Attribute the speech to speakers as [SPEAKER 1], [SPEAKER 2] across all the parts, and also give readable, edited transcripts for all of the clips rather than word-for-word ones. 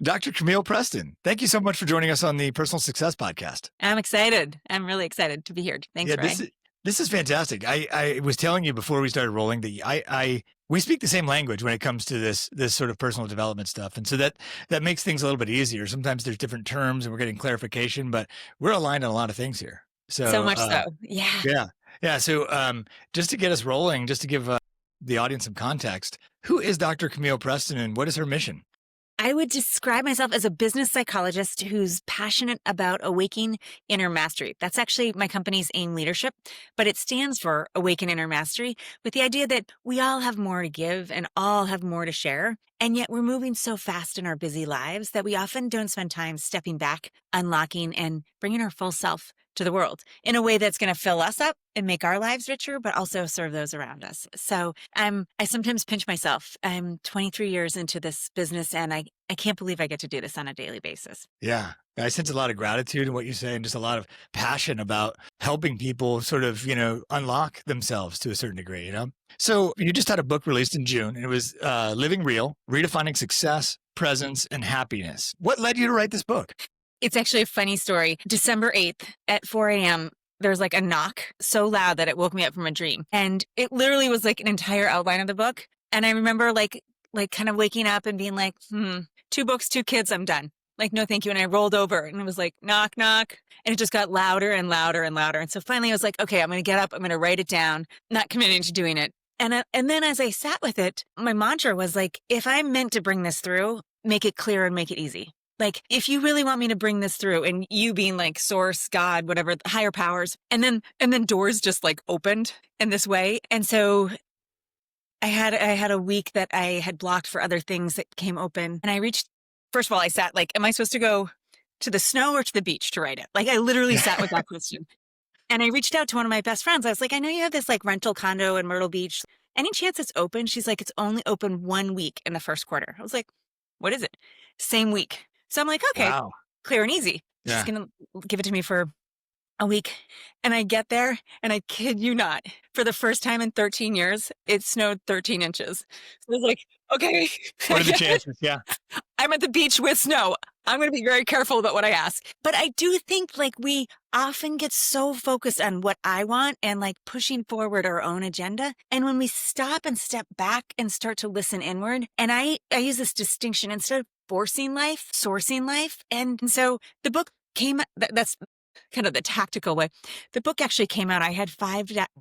[SPEAKER 1] Dr. Camille Preston, thank you so much for joining us on the Personal Success Podcast.
[SPEAKER 2] I'm excited. I'm really excited to be here. Thanks,
[SPEAKER 1] Yeah,
[SPEAKER 2] Ray.
[SPEAKER 1] this is fantastic. I was telling you before we started rolling that we speak the same language when it comes to this sort of personal development stuff, and so that makes things a little bit easier. Sometimes there's different terms, and we're getting clarification, but we're aligned on a lot of things here.
[SPEAKER 2] So
[SPEAKER 1] So
[SPEAKER 2] much so. Yeah.
[SPEAKER 1] yeah. So just to get us rolling, just to give the audience some context, who is Dr. Camille Preston, and what is her mission?
[SPEAKER 2] I would describe myself as a business psychologist who's passionate about awakening inner mastery. That's actually my company's AIM leadership, but it stands for Awaken Inner Mastery, with the idea that we all have more to give and all have more to share. And yet we're moving so fast in our busy lives that we often don't spend time stepping back, unlocking, and bringing our full self to the world in a way that's going to fill us up and make our lives richer, but also serve those around us. So I sometimes pinch myself. I'm 23 years into this business, and I can't believe I get to do this on a daily basis.
[SPEAKER 1] Yeah. I sense a lot of gratitude in what you say and just a lot of passion about helping people sort of, unlock themselves to a certain degree, So you just had a book released in June, and it was Living Real, Redefining Success, Presence, and Happiness. What led you to write this book?
[SPEAKER 2] It's actually a funny story. December 8th at 4 a.m., there's like a knock so loud that it woke me up from a dream. And it literally was like an entire outline of the book. And I remember like kind of waking up and being like, 2 books, 2 kids, I'm done. Like, no, thank you. And I rolled over and it was like, knock, knock. And it just got louder and louder and louder. And so finally I was like, okay, I'm going to get up. I'm going to write it down, not committing to doing it. And then as I sat with it, my mantra was like, if I'm meant to bring this through, make it clear and make it easy. Like, if you really want me to bring this through, and you being like source, God, whatever, higher powers, and then doors just like opened in this way. And so I had a week that I had blocked for other things that came open. And first of all, I sat like, am I supposed to go to the snow or to the beach to write it? Like, I literally sat with that question. And I reached out to one of my best friends. I was like, I know you have this like rental condo in Myrtle Beach. Any chance it's open? She's like, it's only open 1 week in the first quarter. I was like, what is it? Same week. So I'm like, okay,
[SPEAKER 1] Wow.
[SPEAKER 2] clear and easy.
[SPEAKER 1] Yeah.
[SPEAKER 2] She's going to give it to me for a week. And I get there, and I kid you not, for the first time in 13 years, it snowed 13 inches. So I was like, okay.
[SPEAKER 1] What are the chances? Yeah.
[SPEAKER 2] I'm at the beach with snow. I'm going to be very careful about what I ask. But I do think like we often get so focused on what I want and like pushing forward our own agenda. And when we stop and step back and start to listen inward, and I use this distinction, instead of forcing life, sourcing life. And so the book that's kind of the tactical way. The book actually came out. I had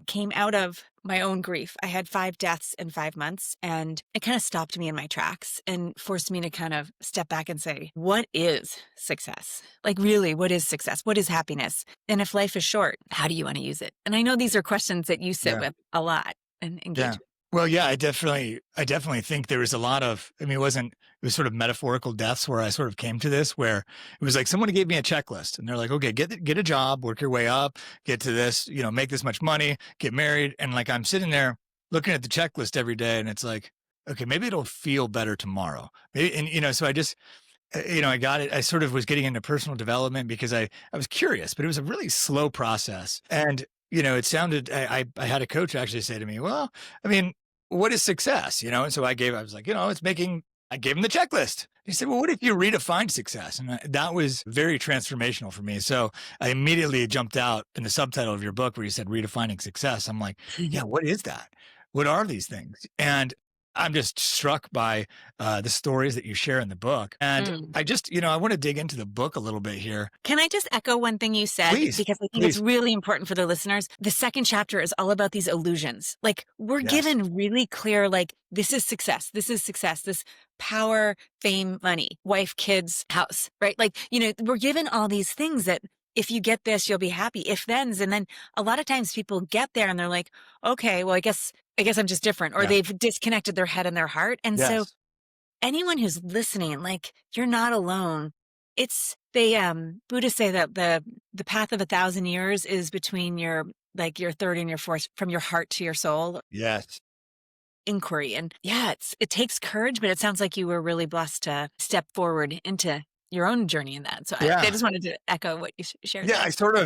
[SPEAKER 2] came out of my own grief. I had 5 deaths in 5 months, and it kind of stopped me in my tracks and forced me to kind of step back and say, what is success? Like, really, what is success? What is happiness? And if life is short, how do you want to use it? And I know these are questions that you sit with a lot and engage with.
[SPEAKER 1] Well, yeah, I definitely think there was a lot of, it was sort of metaphorical deaths where I sort of came to this, where it was like someone gave me a checklist and they're like, okay, get a job, work your way up, get to this, make this much money, get married. And like, I'm sitting there looking at the checklist every day and it's like, okay, maybe it'll feel better tomorrow. Maybe, and so I just, I got it. I sort of was getting into personal development because I was curious, but it was a really slow process. And it sounded, I had a coach actually say to me, well, what is success? And so I was like, I gave him the checklist. He said, well, what if you redefined success? And that was very transformational for me. So I immediately jumped out in the subtitle of your book where you said redefining success. I'm like, yeah, what is that? What are these things? And I'm just struck by the stories that you share in the book. And I just, I want to dig into the book a little bit here.
[SPEAKER 2] Can I just echo one thing you said?
[SPEAKER 1] Please,
[SPEAKER 2] because I think it's really important for the listeners. The second chapter is all about these illusions. Like, we're given really clear, like, this is success. This is success. This power, fame, money, wife, kids, house, right? Like, we're given all these things that if you get this, you'll be happy. If thens. And then a lot of times people get there and they're like, okay, well, I guess I'm just different, or they've disconnected their head and their heart. And so anyone who's listening, like, you're not alone. Buddhists say that the path of 1,000 years is between your third and your fourth, from your heart to your soul.
[SPEAKER 1] Yes.
[SPEAKER 2] Inquiry. And it takes courage, but it sounds like you were really blessed to step forward into your own journey in that. So I just wanted to echo what you shared.
[SPEAKER 1] Yeah, I sort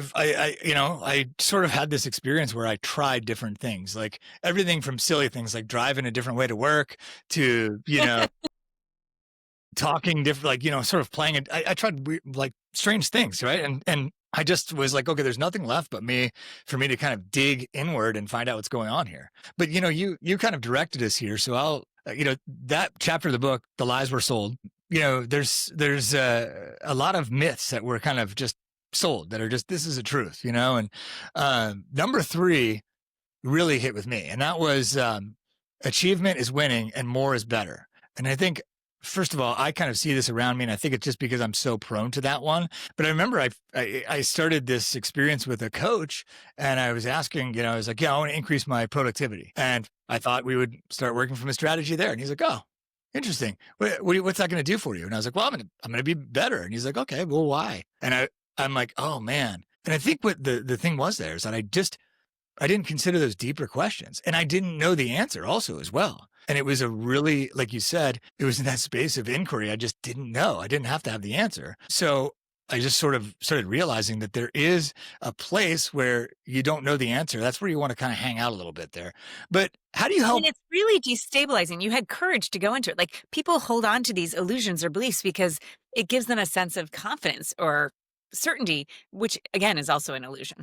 [SPEAKER 1] of had this experience where I tried different things, like everything from silly things like driving a different way to work to, talking different, like, sort of playing it. I tried like strange things, right? And I just was like, okay, there's nothing left but for me to kind of dig inward and find out what's going on here. But you kind of directed us here, so I'll that chapter of the book, The Lies Were Sold. There's a lot of myths that were kind of just sold that are just, this is a truth, and number 3 really hit with me, and that was achievement is winning and more is better. And I think, first of all, I kind of see this around me, and I think it's just because I'm so prone to that one. But I remember I started this experience with a coach, and I was asking, I was like, yeah, I want to increase my productivity. And I thought we would start working from a strategy there. And he's like, oh, interesting. What's that going to do for you? And I was like, well, I'm going to be better. And he's like, okay, well, why? And I'm like, oh man. And I think what the thing was there is that I didn't consider those deeper questions, and I didn't know the answer also as well. And it was a really, like you said, it was in that space of inquiry. I just didn't know. I didn't have to have the answer. So I just sort of started realizing that there is a place where you don't know the answer. That's where you want to kind of hang out a little bit there. But how do you help?
[SPEAKER 2] And it's really destabilizing. You had courage to go into it. Like, people hold on to these illusions or beliefs because it gives them a sense of confidence or certainty, which again is also an illusion.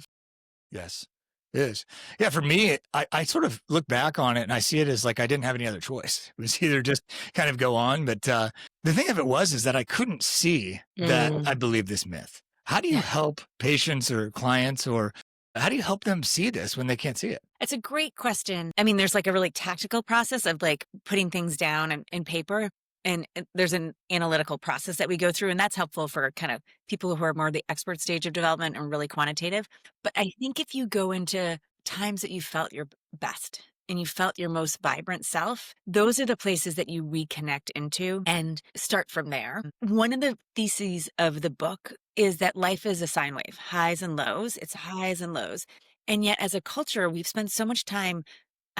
[SPEAKER 1] Yes, it is. Yeah, for me, I sort of look back on it and I see it as like I didn't have any other choice. It was either just kind of go on. But the thing of it is that I couldn't see that I believed this myth. How do you help patients or clients, or how do you help them see this when they can't see it?
[SPEAKER 2] It's a great question. I mean, there's like a really tactical process of like putting things down in paper. And there's an analytical process that we go through, and that's helpful for kind of people who are more the expert stage of development and really quantitative. But I think if you go into times that you felt your best and you felt your most vibrant self, those are the places that you reconnect into and start from there. One of the theses of the book is that life is a sine wave, highs and lows. It's highs and lows. And yet as a culture, we've spent so much time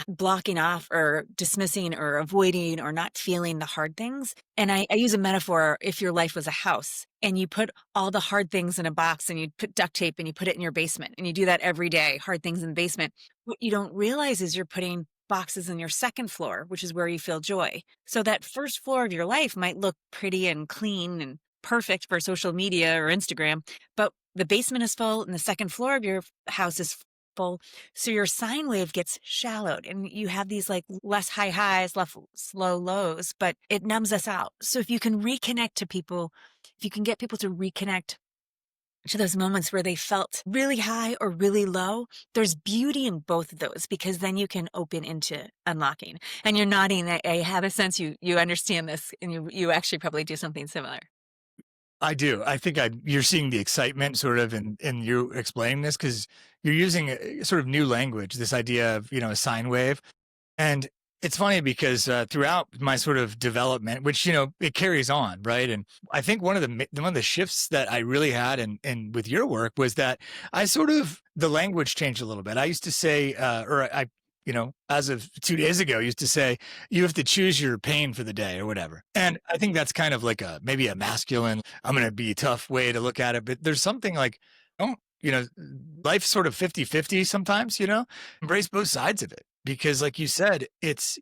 [SPEAKER 2] blocking off or dismissing or avoiding or not feeling the hard things. And I use a metaphor. If your life was a house and you put all the hard things in a box and you put duct tape and you put it in your basement and you do that every day, hard things in the basement, what you don't realize is you're putting boxes in your second floor, which is where you feel joy. So that first floor of your life might look pretty and clean and perfect for social media or Instagram, but the basement is full and the second floor of your house is full. So your sine wave gets shallowed and you have these like less high highs, less slow lows, but it numbs us out. So if you can reconnect to people, if you can get people to reconnect to those moments where they felt really high or really low, there's beauty in both of those, because then you can open into unlocking. And you're nodding. I have a sense you understand this, and you actually probably do something similar.
[SPEAKER 1] I do. I think you're seeing the excitement sort of in you explaining this, because you're using a sort of new language, this idea of, a sine wave. And it's funny because throughout my sort of development, which, it carries on, right? And I think one of the shifts that I really had and with your work was that the language changed a little bit. I used to say, as of 2 days ago, used to say, you have to choose your pain for the day or whatever. And I think that's kind of like maybe a masculine, I'm going to be tough way to look at it. But there's something like, life's sort of 50-50 sometimes, embrace both sides of it. Because like you said, it's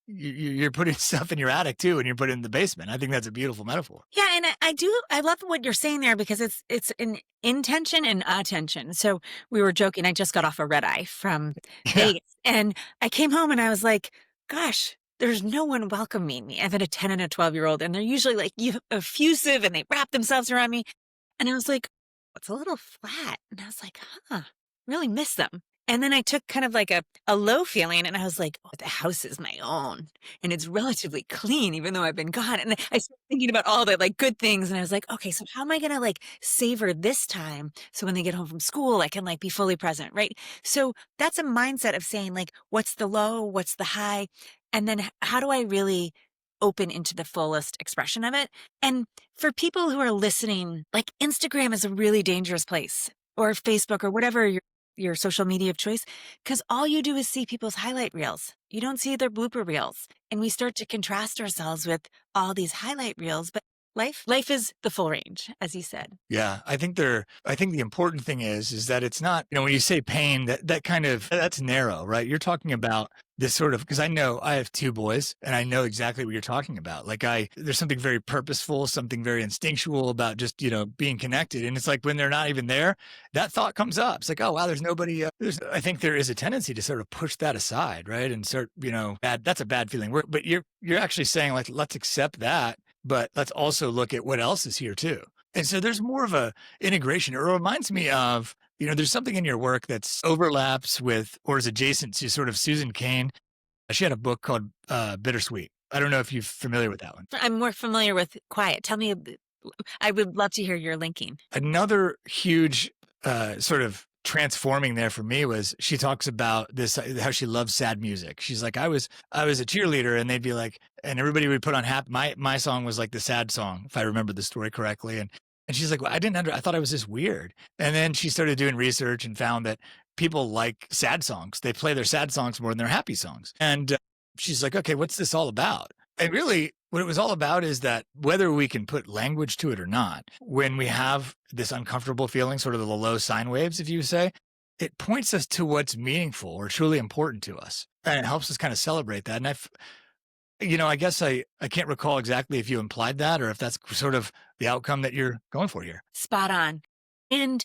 [SPEAKER 1] you're putting stuff in your attic too, and you're putting it in the basement. I think that's a beautiful metaphor.
[SPEAKER 2] Yeah, and I love what you're saying there, because it's an intention and attention. So we were joking. I just got off a red eye from Vegas, and I came home and I was like, gosh, there's no one welcoming me. I've had a 10 and a 12-year-old, and they're usually like effusive and they wrap themselves around me. And I was like, it's a little flat. And I was like, really miss them. And then I took kind of like a low feeling, and I was like, the house is my own and it's relatively clean, even though I've been gone. And I started thinking about all the like good things. And I was like, okay, so how am I going to like savor this time? So when they get home from school, I can like be fully present. Right. So that's a mindset of saying like, what's the low? What's the high? And then how do I really open into the fullest expression of it? And for people who are listening, like, Instagram is a really dangerous place, or Facebook, or whatever your social media of choice, because all you do is see people's highlight reels. You don't see their blooper reels. And we start to contrast ourselves with all these highlight reels, but life. Life is the full range, as you said.
[SPEAKER 1] Yeah, I think the important thing is that it's not, when you say pain, that kind of, that's narrow, right? You're talking about this sort of, because I know I have two boys and I know exactly what you're talking about. Like there's something very purposeful, something very instinctual about just, being connected. And it's like when they're not even there, that thought comes up. It's like, oh, wow, there's nobody, I think there is a tendency to sort of push that aside, right? And start, that's a bad feeling. But you're actually saying like, let's accept that, but let's also look at what else is here too. And so there's more of a integration. It reminds me of, there's something in your work that's overlaps with or is adjacent to sort of Susan Cain. She had a book called Bittersweet. I don't know if you're familiar with that one.
[SPEAKER 2] I'm more familiar with Quiet. Tell me, I would love to hear your linking.
[SPEAKER 1] Another huge sort of transforming there for me was she talks about this, how she loves sad music. She's like, I was a cheerleader and they'd be like, and everybody would put on happy. My song was like the sad song, if I remember the story correctly. And she's like, well, I thought I was just weird. And then she started doing research and found that people like sad songs. They play their sad songs more than their happy songs. And she's like, okay, what's this all about? And really what it was all about is that whether we can put language to it or not, when we have this uncomfortable feeling, sort of the low sine waves, if you say, it points us to what's meaningful or truly important to us. And it helps us kind of celebrate that. And I guess I can't recall exactly if you implied that or if that's sort of the outcome that you're going for here.
[SPEAKER 2] Spot on. And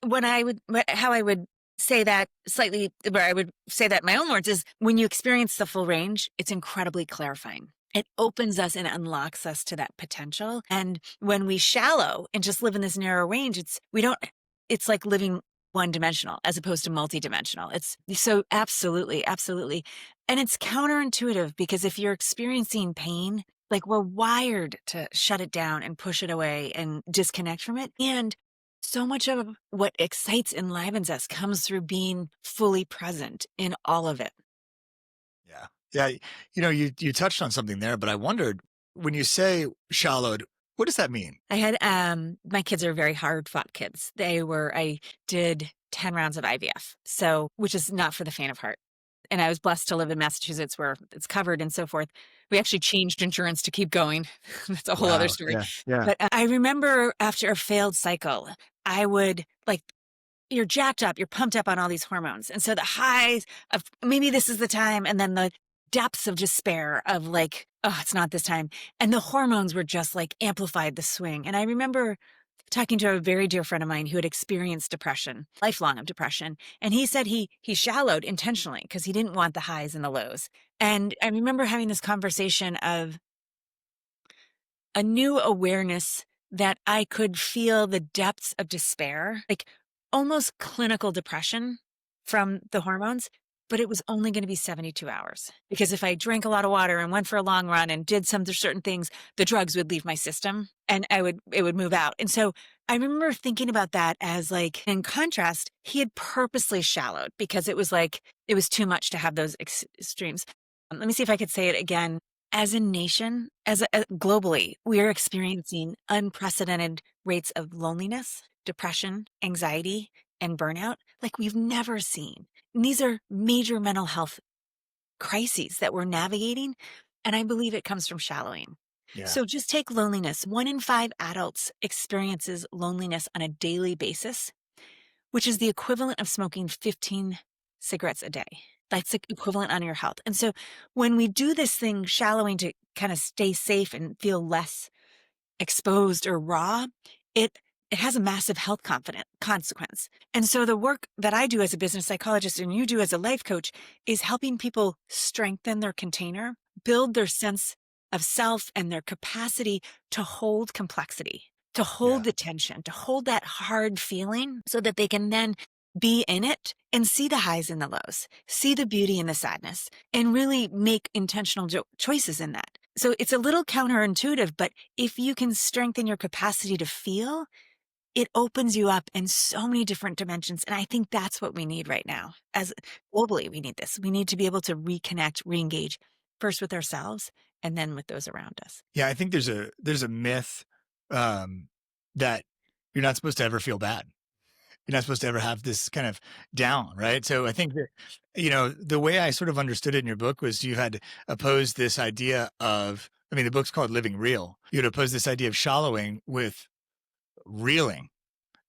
[SPEAKER 2] how I would say that slightly, where I would say that in my own words is when you experience the full range, it's incredibly clarifying. It opens us and unlocks us to that potential. And when we shallow and just live in this narrow range, it's like living one-dimensional as opposed to multidimensional. It's so absolutely, absolutely. And it's counterintuitive because if you're experiencing pain, like we're wired to shut it down and push it away and disconnect from it. And so much of what excites, enlivens us comes through being fully present in all of it.
[SPEAKER 1] Yeah. Yeah. You touched on something there, but I wondered when you say shallowed, what does that mean?
[SPEAKER 2] I had, my kids are very hard fought kids. I did 10 rounds of IVF. Which is not for the faint of heart. And I was blessed to live in Massachusetts where it's covered and so forth. We actually changed insurance to keep going. That's a whole other story.
[SPEAKER 1] Yeah.
[SPEAKER 2] But I remember after a failed cycle, I would you're jacked up, you're pumped up on all these hormones. And so the highs of maybe this is the time. And then the depths of despair of like, oh, it's not this time. And the hormones were just like amplified the swing. And I remember talking to a very dear friend of mine who had experienced depression, lifelong of depression. And he said he shallowed intentionally because he didn't want the highs and the lows. And I remember having this conversation of a new awareness that I could feel the depths of despair, like almost clinical depression from the hormones, but it was only going to be 72 hours. Because if I drank a lot of water and went for a long run and did some certain things, the drugs would leave my system and it would move out. And so I remember thinking about that as like, in contrast, he had purposely shallowed because it was too much to have those extremes. Let me see if I could say it again. As a nation, globally, we are experiencing unprecedented rates of loneliness, depression, anxiety, and burnout like we've never seen. And these are major mental health crises that we're navigating. And I believe it comes from shallowing.
[SPEAKER 1] Yeah.
[SPEAKER 2] So just take loneliness. 1 in 5 adults experiences loneliness on a daily basis, which is the equivalent of smoking 15 cigarettes a day. That's the equivalent on your health. And so when we do this thing, shallowing to kind of stay safe and feel less exposed or raw, it has a massive health consequence. And so the work that I do as a business psychologist and you do as a life coach is helping people strengthen their container, build their sense of self and their capacity to hold complexity, to hold the tension, to hold that hard feeling so that they can then be in it and see the highs and the lows, see the beauty and the sadness, and really make intentional choices in that. So it's a little counterintuitive, but if you can strengthen your capacity to feel, it opens you up in so many different dimensions. And I think that's what we need right now. As globally, we need this. We need to be able to reconnect, reengage first with ourselves and then with those around us.
[SPEAKER 1] Yeah, I think there's a myth that you're not supposed to ever feel bad. You're not supposed to ever have this kind of down, right? So I think that, the way I sort of understood it in your book was you had opposed this idea of I mean, the book's called Living Real. You'd oppose this idea of shallowing with reeling.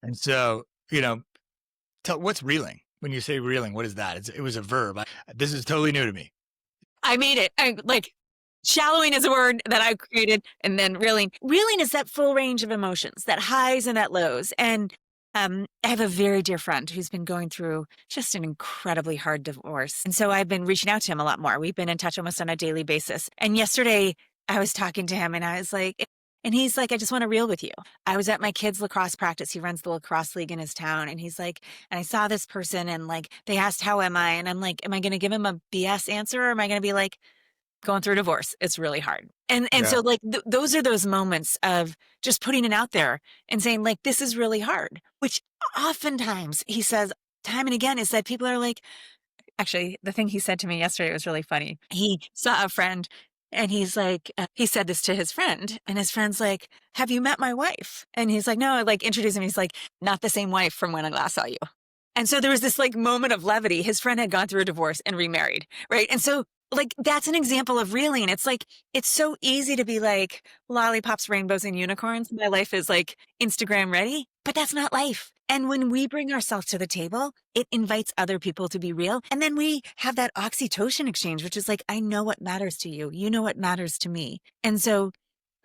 [SPEAKER 1] And so, what's reeling? When you say reeling, what is that? It was a verb. This is totally new to me.
[SPEAKER 2] I made it. Shallowing is a word that I created, and then reeling. Reeling is that full range of emotions, that highs and that lows. And I have a very dear friend who's been going through just an incredibly hard divorce. And so I've been reaching out to him a lot more. We've been in touch almost on a daily basis. And yesterday I was talking to him and I was like, and he's like, I just want to reel with you. I was at my kid's lacrosse practice. He runs the lacrosse league in his town. And he's like, and I saw this person and like, they asked, how am I? And I'm like, am I going to give him a BS answer? Or am I going to be like, going through a divorce, it's really hard. And
[SPEAKER 1] Yeah.
[SPEAKER 2] so like those are those moments of just putting it out there and saying like, this is really hard, which oftentimes he says time and again is that people are like, actually, the thing he said to me yesterday was really funny. He saw a friend and he's like, he said this to his friend and his friend's like, have you met my wife? And he's like, no, I like introduced him. He's like, not the same wife from when I last saw you. And so there was this like moment of levity. His friend had gone through a divorce and remarried, right? And so like, that's an example of reeling. It's like, it's so easy to be like lollipops, rainbows, and unicorns. My life is like Instagram ready, but that's not life. And when we bring ourselves to the table, it invites other people to be real. And then we have that oxytocin exchange, which is like, I know what matters to you. You know what matters to me. And so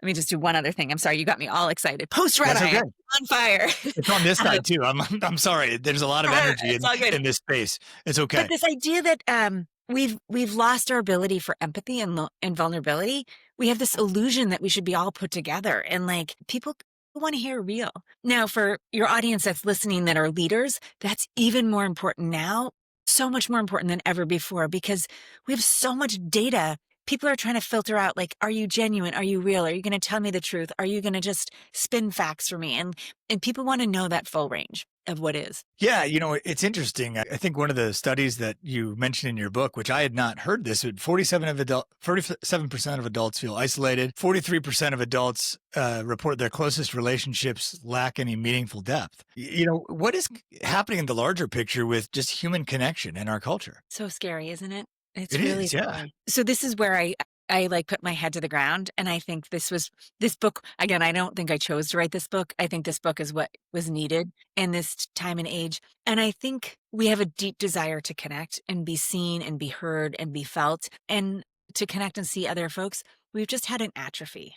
[SPEAKER 2] let me just do one other thing. I'm sorry, you got me all excited. Post-red,
[SPEAKER 1] That's
[SPEAKER 2] I
[SPEAKER 1] okay.
[SPEAKER 2] am on fire.
[SPEAKER 1] It's on this side too. I'm sorry. There's a lot of energy
[SPEAKER 2] It's all good.
[SPEAKER 1] in this space. It's okay.
[SPEAKER 2] But this idea that we've lost our ability for empathy and vulnerability. We have this illusion that we should be all put together, and like people want to hear real. Now, for your audience that's listening that are leaders, that's even more important now. So much more important than ever before because we have so much data. People are trying to filter out like, are you genuine? Are you real? Are you going to tell me the truth? Are you going to just spin facts for me? And people want to know that full range of what is.
[SPEAKER 1] Yeah, it's interesting. I think one of the studies that you mentioned in your book, which I had not heard this, but 47% of adults feel isolated. 43% of adults report their closest relationships lack any meaningful depth. What is happening in the larger picture with just human connection in our culture?
[SPEAKER 2] So scary, isn't it? It's
[SPEAKER 1] It
[SPEAKER 2] really
[SPEAKER 1] is, yeah.
[SPEAKER 2] scary. So this is where I like put my head to the ground. And I think this book, again, I don't think I chose to write this book. I think this book is what was needed in this time and age. And I think we have a deep desire to connect and be seen and be heard and be felt and to connect and see other folks. We've just had an atrophy.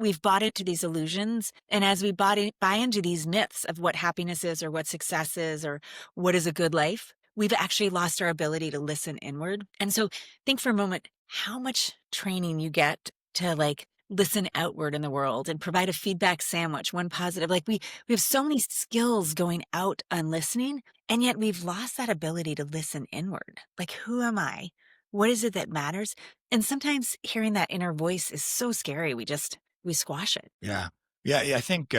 [SPEAKER 2] We've bought into these illusions. And as we buy into these myths of what happiness is or what success is or what is a good life, we've actually lost our ability to listen inward. And so think for a moment how much training you get to like listen outward in the world and provide a feedback sandwich, one positive. Like we have so many skills going out on listening, and yet we've lost that ability to listen inward. Like, who am I? What is it that matters? And sometimes hearing that inner voice is so scary. We squash it.
[SPEAKER 1] Yeah. Yeah. I think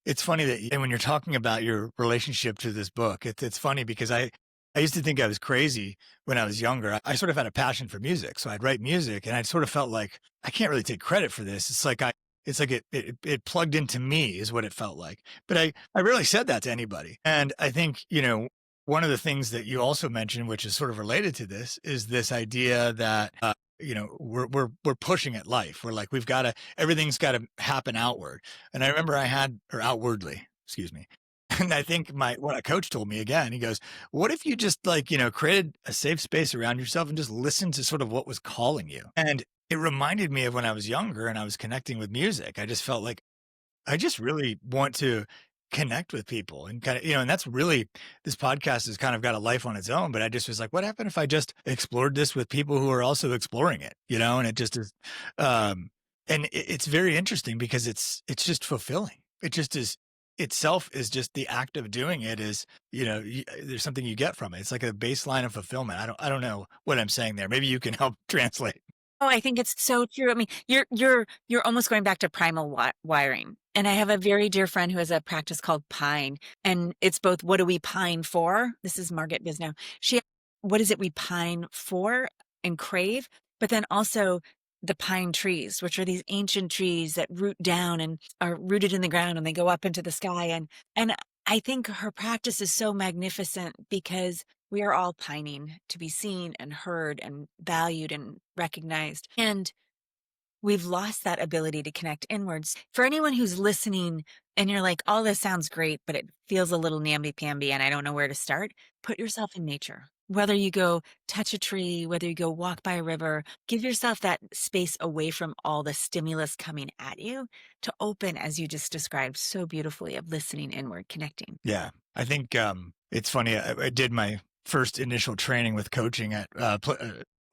[SPEAKER 1] it's funny that and when you're talking about your relationship to this book, it's funny because I used to think I was crazy when I was younger. I sort of had a passion for music. So I'd write music and I sort of felt like I can't really take credit for this. It's like it plugged into me is what it felt like. But I rarely said that to anybody. And I think, one of the things that you also mentioned, which is sort of related to this, is this idea that we're pushing at life. We're like, everything's got to happen outward. And I remember or outwardly, excuse me. And I think what a coach told me again, he goes, what if you just created a safe space around yourself and just listened to sort of what was calling you? And it reminded me of when I was younger and I was connecting with music. I just felt like I just really want to connect with people and kind of, and that's really, this podcast has kind of got a life on its own, but I just was like, what happened if I just explored this with people who are also exploring it, and it just is, it's very interesting because it's just fulfilling. It just is. Itself is just the act of doing it is, there's something you get from it. It's like a baseline of fulfillment. I don't know what I'm saying there. Maybe you can help translate.
[SPEAKER 2] Oh, I think it's so true. I mean, you're almost going back to primal wiring. And I have a very dear friend who has a practice called Pine, and it's both what do we pine for? This is Margaret Bisnow. What is it we pine for and crave? But then also the pine trees, which are these ancient trees that root down and are rooted in the ground and they go up into the sky. And I think her practice is so magnificent because we are all pining to be seen and heard and valued and recognized. And we've lost that ability to connect inwards. For anyone who's listening and you're like, all this sounds great, but it feels a little namby-pamby and I don't know where to start, put yourself in nature. Whether you go touch a tree, whether you go walk by a river, give yourself that space away from all the stimulus coming at you to open, as you just described so beautifully, of listening inward, connecting.
[SPEAKER 1] Yeah. I think it's funny. I did my first initial training with coaching at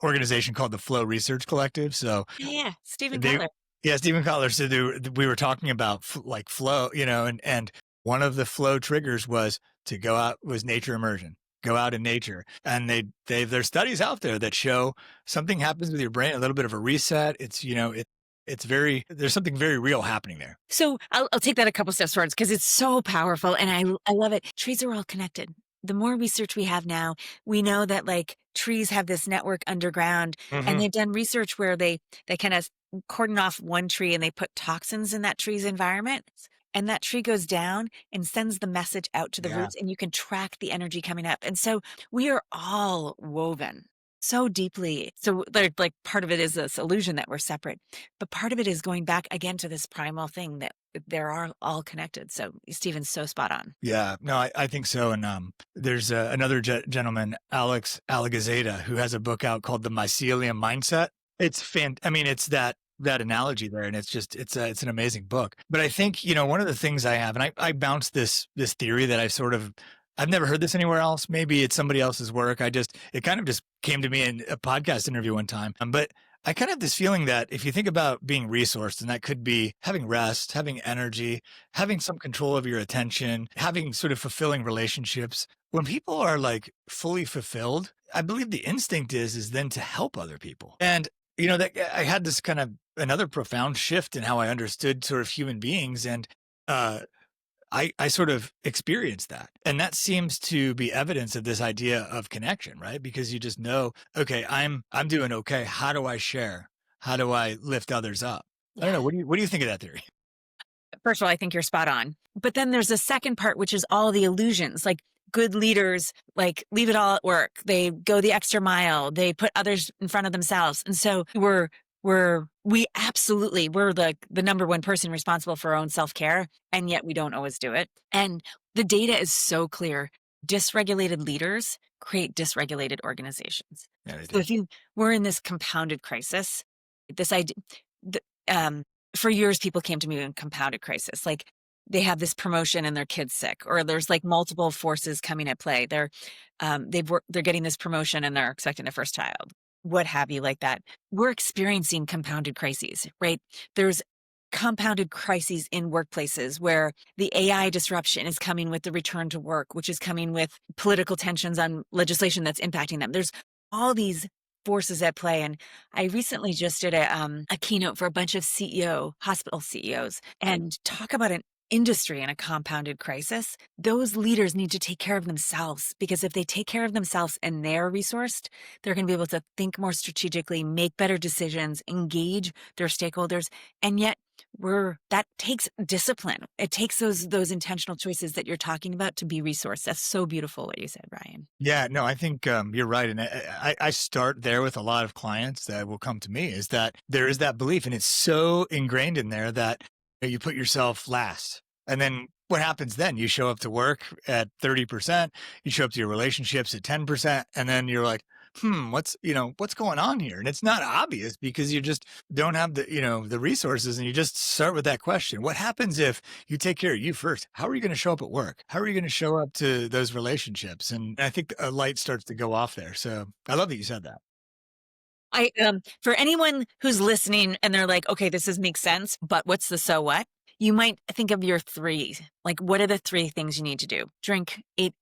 [SPEAKER 1] organization called the Flow Research Collective. So
[SPEAKER 2] Yeah, Stephen
[SPEAKER 1] they,
[SPEAKER 2] Cutler.
[SPEAKER 1] yeah, Stephen Kotler said we were talking about like flow, and one of the flow triggers was to go out, was nature immersion, go out in nature. And there's studies out there that show something happens with your brain, a little bit of a reset. There's something very real happening there.
[SPEAKER 2] So I'll take that a couple steps forwards because it's so powerful and I love it. Trees are all connected. The more research we have now, we know that like trees have this network underground, and they've done research where they kind of cordon off one tree and they put toxins in that tree's environment. And that tree goes down and sends the message out to the
[SPEAKER 1] Yeah.
[SPEAKER 2] roots, and you can track the energy coming up. And so we are all woven so deeply. So like part of it is this illusion that we're separate, but part of it is going back again to this primal thing that they're all connected. So Stephen's so spot on.
[SPEAKER 1] Yeah, no, I think so. And there's another gentleman, Alex Alagazeta, who has a book out called The Mycelium Mindset. I mean, it's that analogy there, and it's an amazing book. But I think, one of the things I have, and I bounce this theory that I've never heard this anywhere else. Maybe it's somebody else's work. It kind of just came to me in a podcast interview one time. But I kind of have this feeling that if you think about being resourced, and that could be having rest, having energy, having some control of your attention, having sort of fulfilling relationships, when people are like fully fulfilled, I believe the instinct is then to help other people. And, that I had this kind of another profound shift in how I understood sort of human beings. And, I sort of experienced that. And that seems to be evidence of this idea of connection, right? Because you just know, okay, I'm doing okay. How do I share? How do I lift others up? I don't know. What do you think of that theory?
[SPEAKER 2] First of all, I think you're spot on. But then there's a second part, which is all the illusions. Like good leaders, like leave it all at work. They go the extra mile. They put others in front of themselves. And so we're the number one person responsible for our own self-care, and yet we don't always do it. And the data is so clear. Dysregulated leaders create dysregulated organizations.
[SPEAKER 1] Yeah,
[SPEAKER 2] So we're in this compounded crisis, this idea, for years, people came to me in compounded crisis. Like they have this promotion and their kid's sick, or there's like multiple forces coming at play. They're getting this promotion and they're expecting a first child, what have you, like that. We're experiencing compounded crises, right? There's compounded crises in workplaces where the AI disruption is coming with the return to work, which is coming with political tensions on legislation that's impacting them. There's all these forces at play. And I recently just did a keynote for a bunch of hospital CEOs, and talk about an industry in a compounded crisis. Those leaders need to take care of themselves, because if they take care of themselves and they're resourced, they're going to be able to think more strategically, make better decisions, engage their stakeholders. And yet that takes discipline. It takes those intentional choices that you're talking about to be resourced. That's so beautiful what you said, Ryan.
[SPEAKER 1] Yeah, no, I think you're right. And I start there with a lot of clients that will come to me, is that there is that belief, and it's so ingrained in there that you put yourself last. And then what happens then? You show up to work at 30%, you show up to your relationships at 10%, and then you're like, what's going on here? And it's not obvious because you just don't have the resources, and you just start with that question. What happens if you take care of you first? How are you going to show up at work? How are you going to show up to those relationships? And I think a light starts to go off there. So I love that you said that.
[SPEAKER 2] For anyone who's listening and they're like, okay, makes sense, but what's the so what? You might think of your three. Like, what are the three things you need to do? Drink 8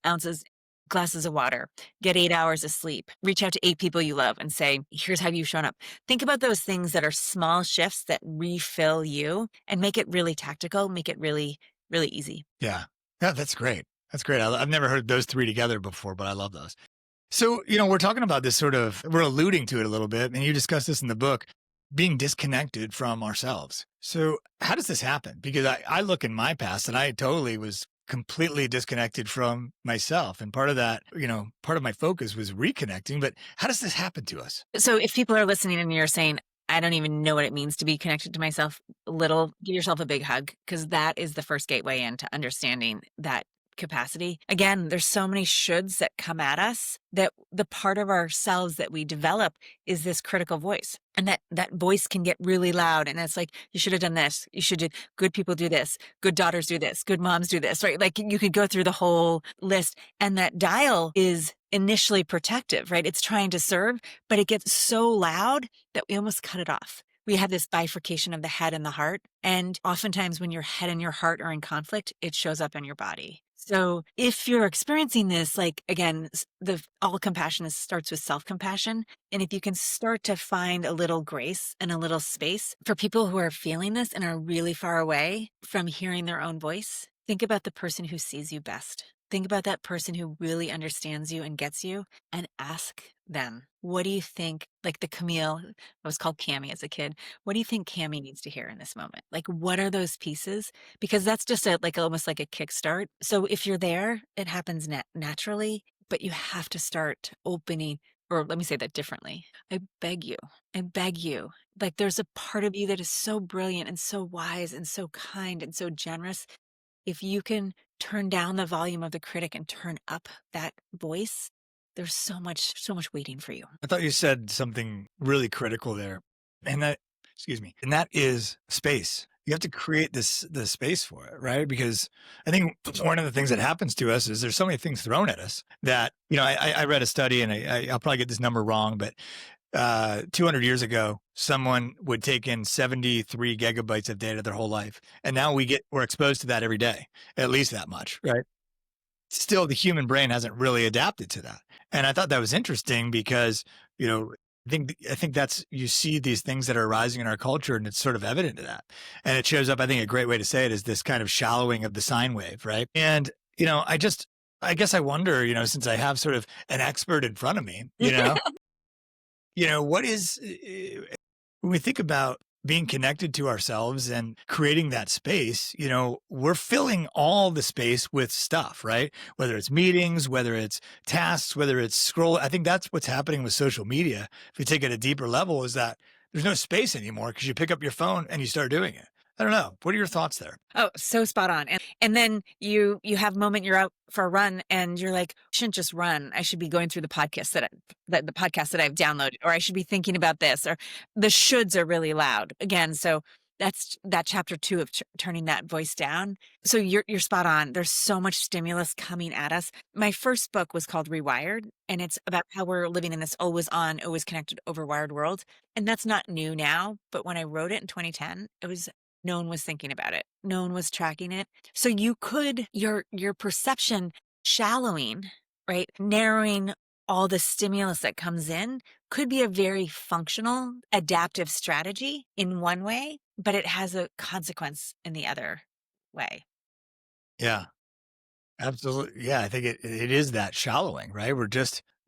[SPEAKER 2] glasses of water, get 8 hours of sleep, reach out to 8 people you love and say, here's how you've shown up. Think about those things that are small shifts that refill you, and make it really tactical, make it really, really easy.
[SPEAKER 1] Yeah. Yeah, that's great. That's great. I've never heard those three together before, but I love those. So, we're talking about this we're alluding to it a little bit, and you discuss this in the book, being disconnected from ourselves. So how does this happen? Because I look in my past, and I totally was completely disconnected from myself. And part of that, part of my focus was reconnecting. But how does this happen to us?
[SPEAKER 2] So if people are listening and you're saying, I don't even know what it means to be connected to myself a little, give yourself a big hug, because that is the first gateway into understanding that capacity. Again, there's so many shoulds that come at us that the part of ourselves that we develop is this critical voice. And that voice can get really loud. And it's like, you should have done this. You should do, good people do this. Good daughters do this. Good moms do this, right? Like you could go through the whole list, and that dial is initially protective, right? It's trying to serve, but it gets so loud that we almost cut it off. We have this bifurcation of the head and the heart. And oftentimes when your head and your heart are in conflict, it shows up in your body. So if you're experiencing this, like, again, all compassion starts with self-compassion. And if you can start to find a little grace and a little space for people who are feeling this and are really far away from hearing their own voice, think about the person who sees you best. Think about that person who really understands you and gets you, and ask them, what do you think, like the Camille, I was called Cammy as a kid. What do you think Cammy needs to hear in this moment? Like, what are those pieces? Because that's just almost like a kickstart. So if you're there, it happens naturally, but you have to start opening, or let me say that differently. I beg you, like there's a part of you that is so brilliant and so wise and so kind and so generous. If you can turn down the volume of the critic and turn up that voice, there's so much waiting for you.
[SPEAKER 1] I thought you said something really critical there. And that, excuse me, and that is space. You have to create the space for it, right? Because I think one of the things that happens to us is there's so many things thrown at us that, I read a study, and I'll probably get this number wrong, but 200 years ago, someone would take in 73 gigabytes of data their whole life. And now we're exposed to that every day, at least that much, right? Still, the human brain hasn't really adapted to that. And I thought that was interesting because, I think that's, you see these things that are arising in our culture, and it's sort of evident to that. And it shows up, I think a great way to say it is this kind of shallowing of the sine wave, right? And, I guess I wonder, since I have sort of an expert in front of me, what is, when we think about being connected to ourselves and creating that space, we're filling all the space with stuff, right? Whether it's meetings, whether it's tasks, whether it's scroll. I think that's what's happening with social media. If you take it at a deeper level, is that there's no space anymore because you pick up your phone and you start doing it. I don't know. What are your thoughts there?
[SPEAKER 2] Oh, so spot on. And then you have a moment, you're out for a run and you're like, I shouldn't just run. I should be going through the podcast the podcast that I've downloaded, or I should be thinking about this, or the shoulds are really loud again. So that's that chapter 2 of turning that voice down. So you're spot on. There's so much stimulus coming at us. My first book was called Rewired, and it's about how we're living in this always on, always connected, overwired world. And that's not new now, but when I wrote it in 2010, no one was thinking about it. No one was tracking it. So you could, your perception shallowing, right? Narrowing all the stimulus that comes in could be a very functional, adaptive strategy in one way, but it has a consequence in the other way.
[SPEAKER 1] Yeah, absolutely. Yeah, I think it is that shallowing, right?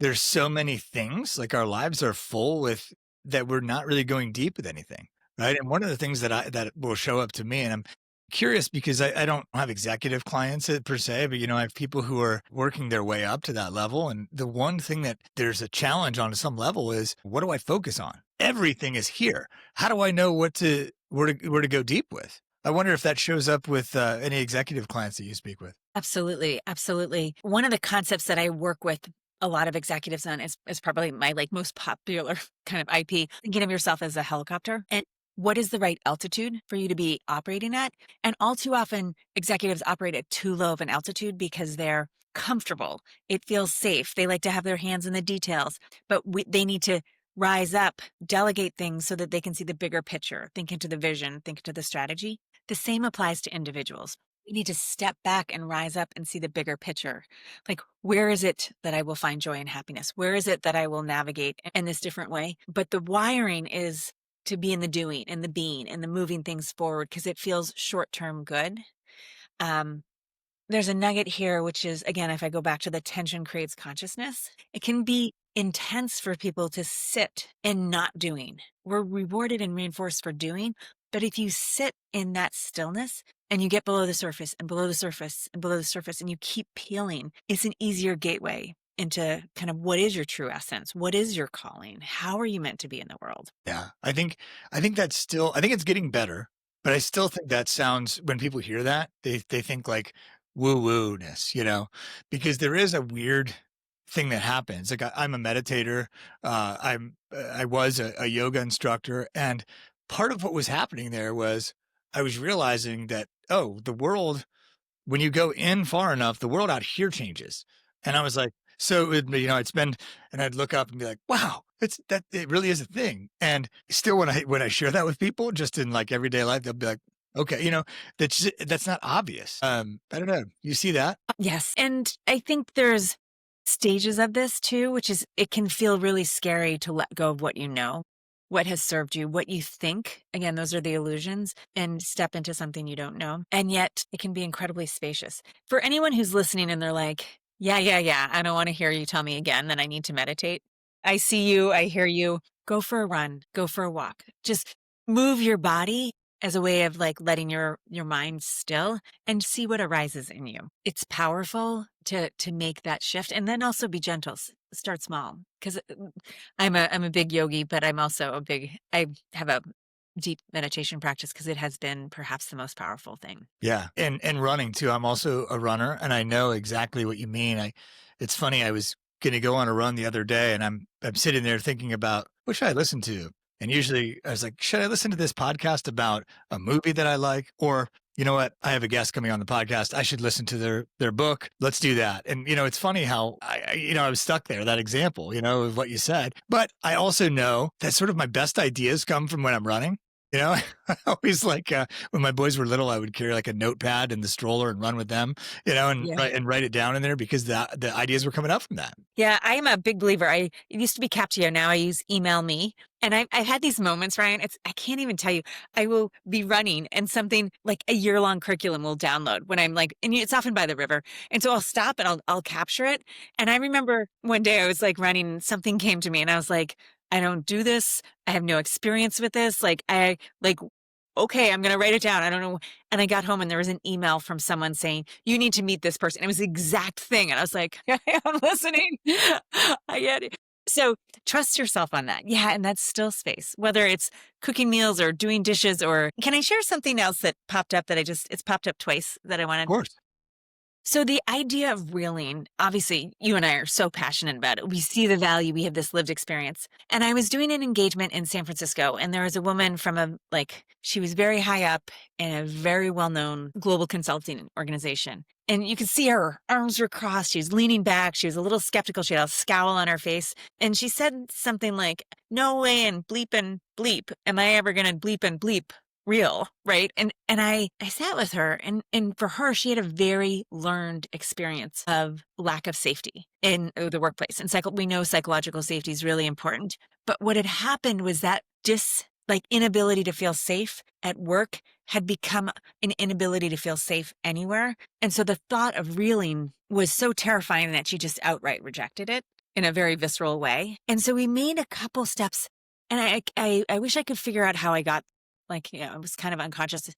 [SPEAKER 1] There's so many things, like our lives are full with that we're not really going deep with anything. Right. And one of the things that will show up to me, and I'm curious because I don't have executive clients per se, but, I have people who are working their way up to that level. And the one thing that there's a challenge on some level is, what do I focus on? Everything is here. How do I know where to go deep with? I wonder if that shows up with any executive clients that you speak with.
[SPEAKER 2] Absolutely. Absolutely. One of the concepts that I work with a lot of executives on is probably my most popular kind of IP, thinking of yourself as a helicopter. And what is the right altitude for you to be operating at? And all too often, executives operate at too low of an altitude because they're comfortable. It feels safe. They like to have their hands in the details, but they need to rise up, delegate things so that they can see the bigger picture, think into the vision, think into the strategy. The same applies to individuals. We need to step back and rise up and see the bigger picture. Like, where is it that I will find joy and happiness? Where is it that I will navigate in this different way? But the wiring is to be in the doing and the being and the moving things forward because it feels short-term good. There's a nugget here, which is, again, if I go back to the tension creates consciousness, it can be intense for people to sit in not doing. We're rewarded and reinforced for doing, but if you sit in that stillness and you get below the surface and below the surface and below the surface and you keep peeling, it's an easier gateway into kind of what is your true essence? What is your calling? How are you meant to be in the world?
[SPEAKER 1] Yeah. I think that's still, I think it's getting better, but I still think that sounds, when people hear that, they think like woo-woo-ness, because there is a weird thing that happens. Like I'm a meditator. I was a yoga instructor. And part of what was happening there was I was realizing that, oh, the world, when you go in far enough, the world out here changes. And I was like, so it would, I'd spend, and I'd look up and be like, wow, it really is a thing. And still when I share that with people just in like everyday life, they'll be like, okay, that's not obvious. I don't know. You see that?
[SPEAKER 2] Yes. And I think there's stages of this too, which is it can feel really scary to let go of what you know, what has served you, what you think. Again, those are the illusions, and step into something you don't know. And yet it can be incredibly spacious. For anyone who's listening and they're like, yeah, I don't want to hear you tell me again that I need to meditate. I see you, I hear you. Go for a run, go for a walk. Just move your body as a way of like letting your mind still and see what arises in you. It's powerful to make that shift, and then also be gentle. Start small, because I'm a big yogi, but I'm also I have a deep meditation practice because it has been perhaps the most powerful thing.
[SPEAKER 1] Yeah. And running too. I'm also a runner, and I know exactly what you mean. It's funny. I was going to go on a run the other day, and I'm sitting there thinking about what should I listen to? And usually I was like, should I listen to this podcast about a movie that I like? Or, you know what? I have a guest coming on the podcast. I should listen to their book. Let's do that. And, it's funny how I was stuck there, that example, of what you said. But I also know that sort of my best ideas come from when I'm running. I always like, when my boys were little, I would carry like a notepad in the stroller and run with them, and
[SPEAKER 2] Yeah.
[SPEAKER 1] write it down in there, because the ideas were coming up from that.
[SPEAKER 2] Yeah, I am a big believer. It used to be Captio. Now I use Email Me. And I've had these moments, Ryan. I can't even tell you. I will be running and something like a year-long curriculum will download when I'm like, and it's often by the river. And so I'll stop and I'll capture it. And I remember one day I was like running and something came to me and I was like, I don't do this. I have no experience with this. Okay, I'm going to write it down. I don't know. And I got home and there was an email from someone saying, you need to meet this person. It was the exact thing. And I was like, I'm listening. I get it. So trust yourself on that. Yeah. And that's still space, whether it's cooking meals or doing dishes. Or can I share something else that popped up it's popped up twice that I
[SPEAKER 1] Of
[SPEAKER 2] wanted?
[SPEAKER 1] course.
[SPEAKER 2] So the idea of reeling, obviously you and I are so passionate about it. We see the value. We have this lived experience. And I was doing an engagement in San Francisco, and there was a woman from she was very high up in a very well-known global consulting organization. And you could see her arms were crossed. She was leaning back. She was a little skeptical. She had a scowl on her face. And she said something like, no way in bleep and bleep am I ever going to bleep and bleep real, right? And I sat with her, and for her, she had a very learned experience of lack of safety in the workplace. And we know psychological safety is really important. But what had happened was that inability to feel safe at work had become an inability to feel safe anywhere. And so the thought of reeling was so terrifying that she just outright rejected it in a very visceral way. And so we made a couple steps, and I wish I could figure out how I got, I was kind of unconscious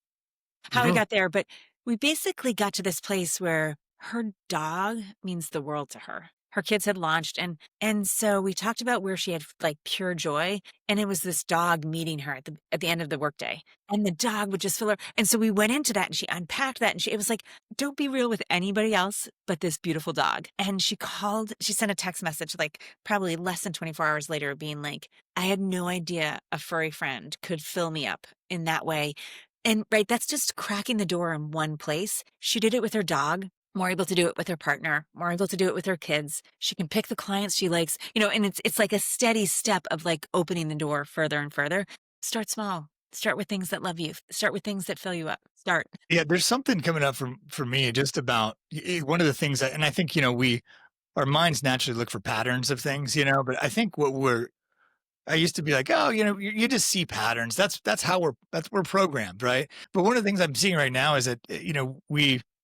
[SPEAKER 2] how I
[SPEAKER 1] Mhm.
[SPEAKER 2] got there, but we basically got to this place where her dog means the world to her. Her kids had launched, and so we talked about where she had like pure joy, and it was this dog meeting her at the end of the workday, and the dog would just fill her. And so we went into that, and she unpacked that, and it was like, don't be real with anybody else but this beautiful dog. And she sent a text message like probably less than 24 hours later, being like, I had no idea a furry friend could fill me up in that way. And right, that's just cracking the door in one place. She did it with her dog, more able to do it with her partner, more able to do it with her kids. She can pick the clients she likes, and it's like a steady step of like opening the door further and further. Start small. Start with things that love you. Start with things that fill you up. Start.
[SPEAKER 1] Yeah, there's something coming up for me just about one of the things and I think, our minds naturally look for patterns of things, but I think I used to be like, oh, you just see patterns. That's how we're programmed, right? But one of the things I'm seeing right now is that,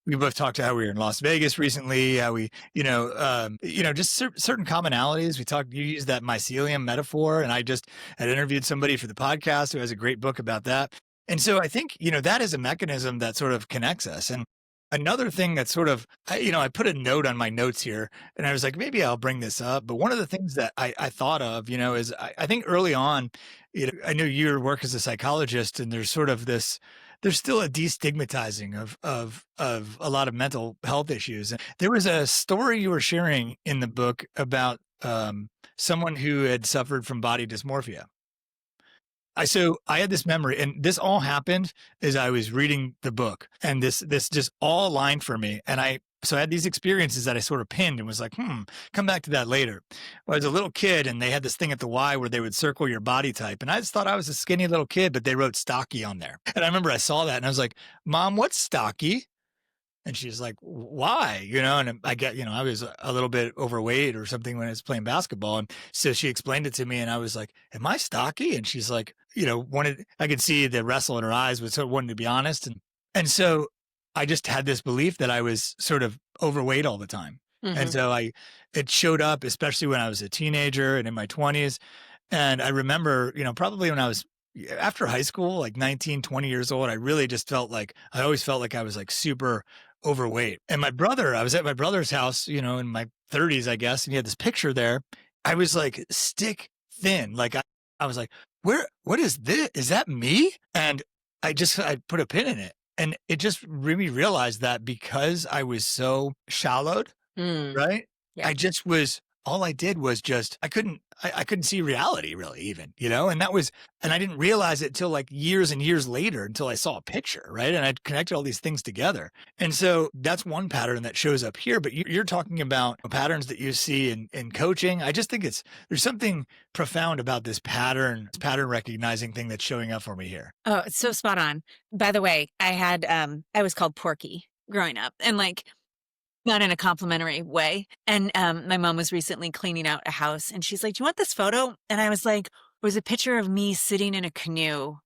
[SPEAKER 1] we both talked to how we were in Las Vegas recently, how we, just certain commonalities. You used that mycelium metaphor, and I just had interviewed somebody for the podcast who has a great book about that. And so I think, that is a mechanism that sort of connects us. And another thing that sort of, I put a note on my notes here and I was like, maybe I'll bring this up. But one of the things that I thought of, is I think early on, I know your work as a psychologist, and there's sort of this, there's still a destigmatizing of a lot of mental health issues. And there was a story you were sharing in the book about someone who had suffered from body dysmorphia. So I had this memory, and this all happened as I was reading the book, and this just all aligned for me. And I had these experiences that I sort of pinned and was like, come back to that later. Well, I was a little kid, and they had this thing at the Y where they would circle your body type, and I just thought I was a skinny little kid, but they wrote stocky on there. And I remember I saw that, and I was like, Mom, what's stocky? And she's like, why? And I get, I was a little bit overweight or something when I was playing basketball. And so she explained it to me, and I was like, am I stocky? And she's like, I could see the wrestle in her eyes, but sort of wanted to be honest. And so I just had this belief that I was sort of overweight all the time. And so it showed up, especially when I was a teenager and in my 20s. And I remember, probably when I was after high school, like 19, 20 years old, I really just I always felt like I was like super overweight. And I was at my brother's house, in my 30s, I guess, and he had this picture there. I was like stick thin. Like I was like, what is this? Is that me? And I put a pin in it. And it just really realized that because I was so shallowed, right?
[SPEAKER 2] Yeah.
[SPEAKER 1] All I did was just, I couldn't see reality really even, and I didn't realize it till like years and years later until I saw a picture, right? And I connected all these things together. And so that's one pattern that shows up here, but you're talking about patterns that you see in coaching. I just think there's something profound about this pattern recognizing thing that's showing up for me here.
[SPEAKER 2] Oh, it's so spot on. By the way, I was called Porky growing up, and not in a complimentary way. And my mom was recently cleaning out a house, and she's like, do you want this photo? And I was like, it was a picture of me sitting in a canoe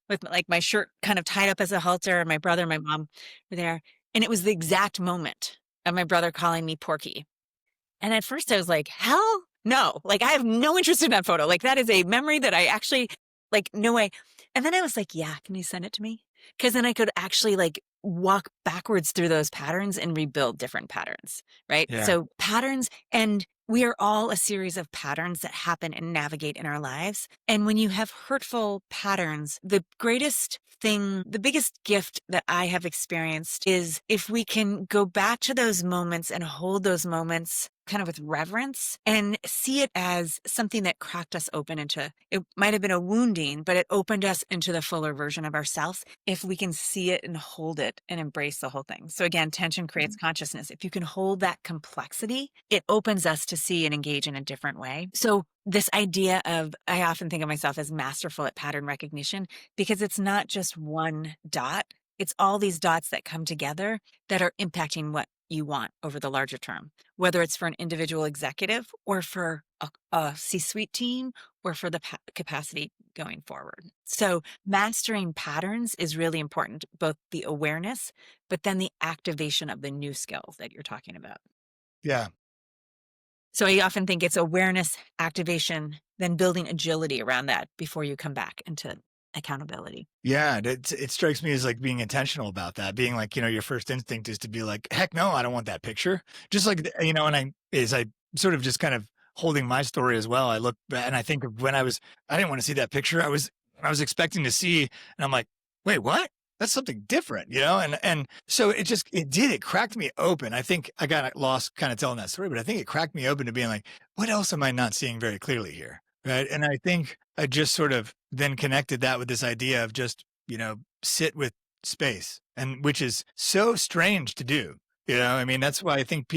[SPEAKER 2] with like my shirt kind of tied up as a halter, and my brother and my mom were there. And it was the exact moment of my brother calling me Porky. And at first I was like, hell no, like I have no interest in that photo. Like that is a memory that I actually, like, no way. And then I was like, yeah, can you send it to me? Because then I could actually walk backwards through those patterns and rebuild different patterns, right?
[SPEAKER 1] Yeah.
[SPEAKER 2] So patterns, and we are all a series of patterns that happen and navigate in our lives. And when you have hurtful patterns, the biggest gift that I have experienced is if we can go back to those moments and hold those moments kind of with reverence and see it as something that cracked us open into, it might have been a wounding, but it opened us into the fuller version of ourselves. If we can see it and hold it and embrace the whole thing. So again, tension creates consciousness. If you can hold that complexity, it opens us to see and engage in a different way. So this idea of, I often think of myself as masterful at pattern recognition, because it's not just one dot. It's all these dots that come together that are impacting what you want over the larger term, whether it's for an individual executive or for a C-suite team or for the capacity going forward. So mastering patterns is really important, both the awareness, but then the activation of the new skills that you're talking about.
[SPEAKER 1] Yeah.
[SPEAKER 2] So I often think it's awareness, activation, then building agility around that before you come back into accountability.
[SPEAKER 1] Yeah, it strikes me as like being intentional about that, being like, your first instinct is to be like, heck no, I don't want that picture. Just like, and I sort of just kind of holding my story as well. I look back and I think of when I didn't want to see that picture. I was expecting to see, and I'm like, wait, what? That's something different, and so it cracked me open. I think I got lost kind of telling that story, but I think it cracked me open to being like, what else am I not seeing very clearly here? Right. And I think I just sort of then connected that with this idea of just, sit with space, and which is so strange to do. That's why I think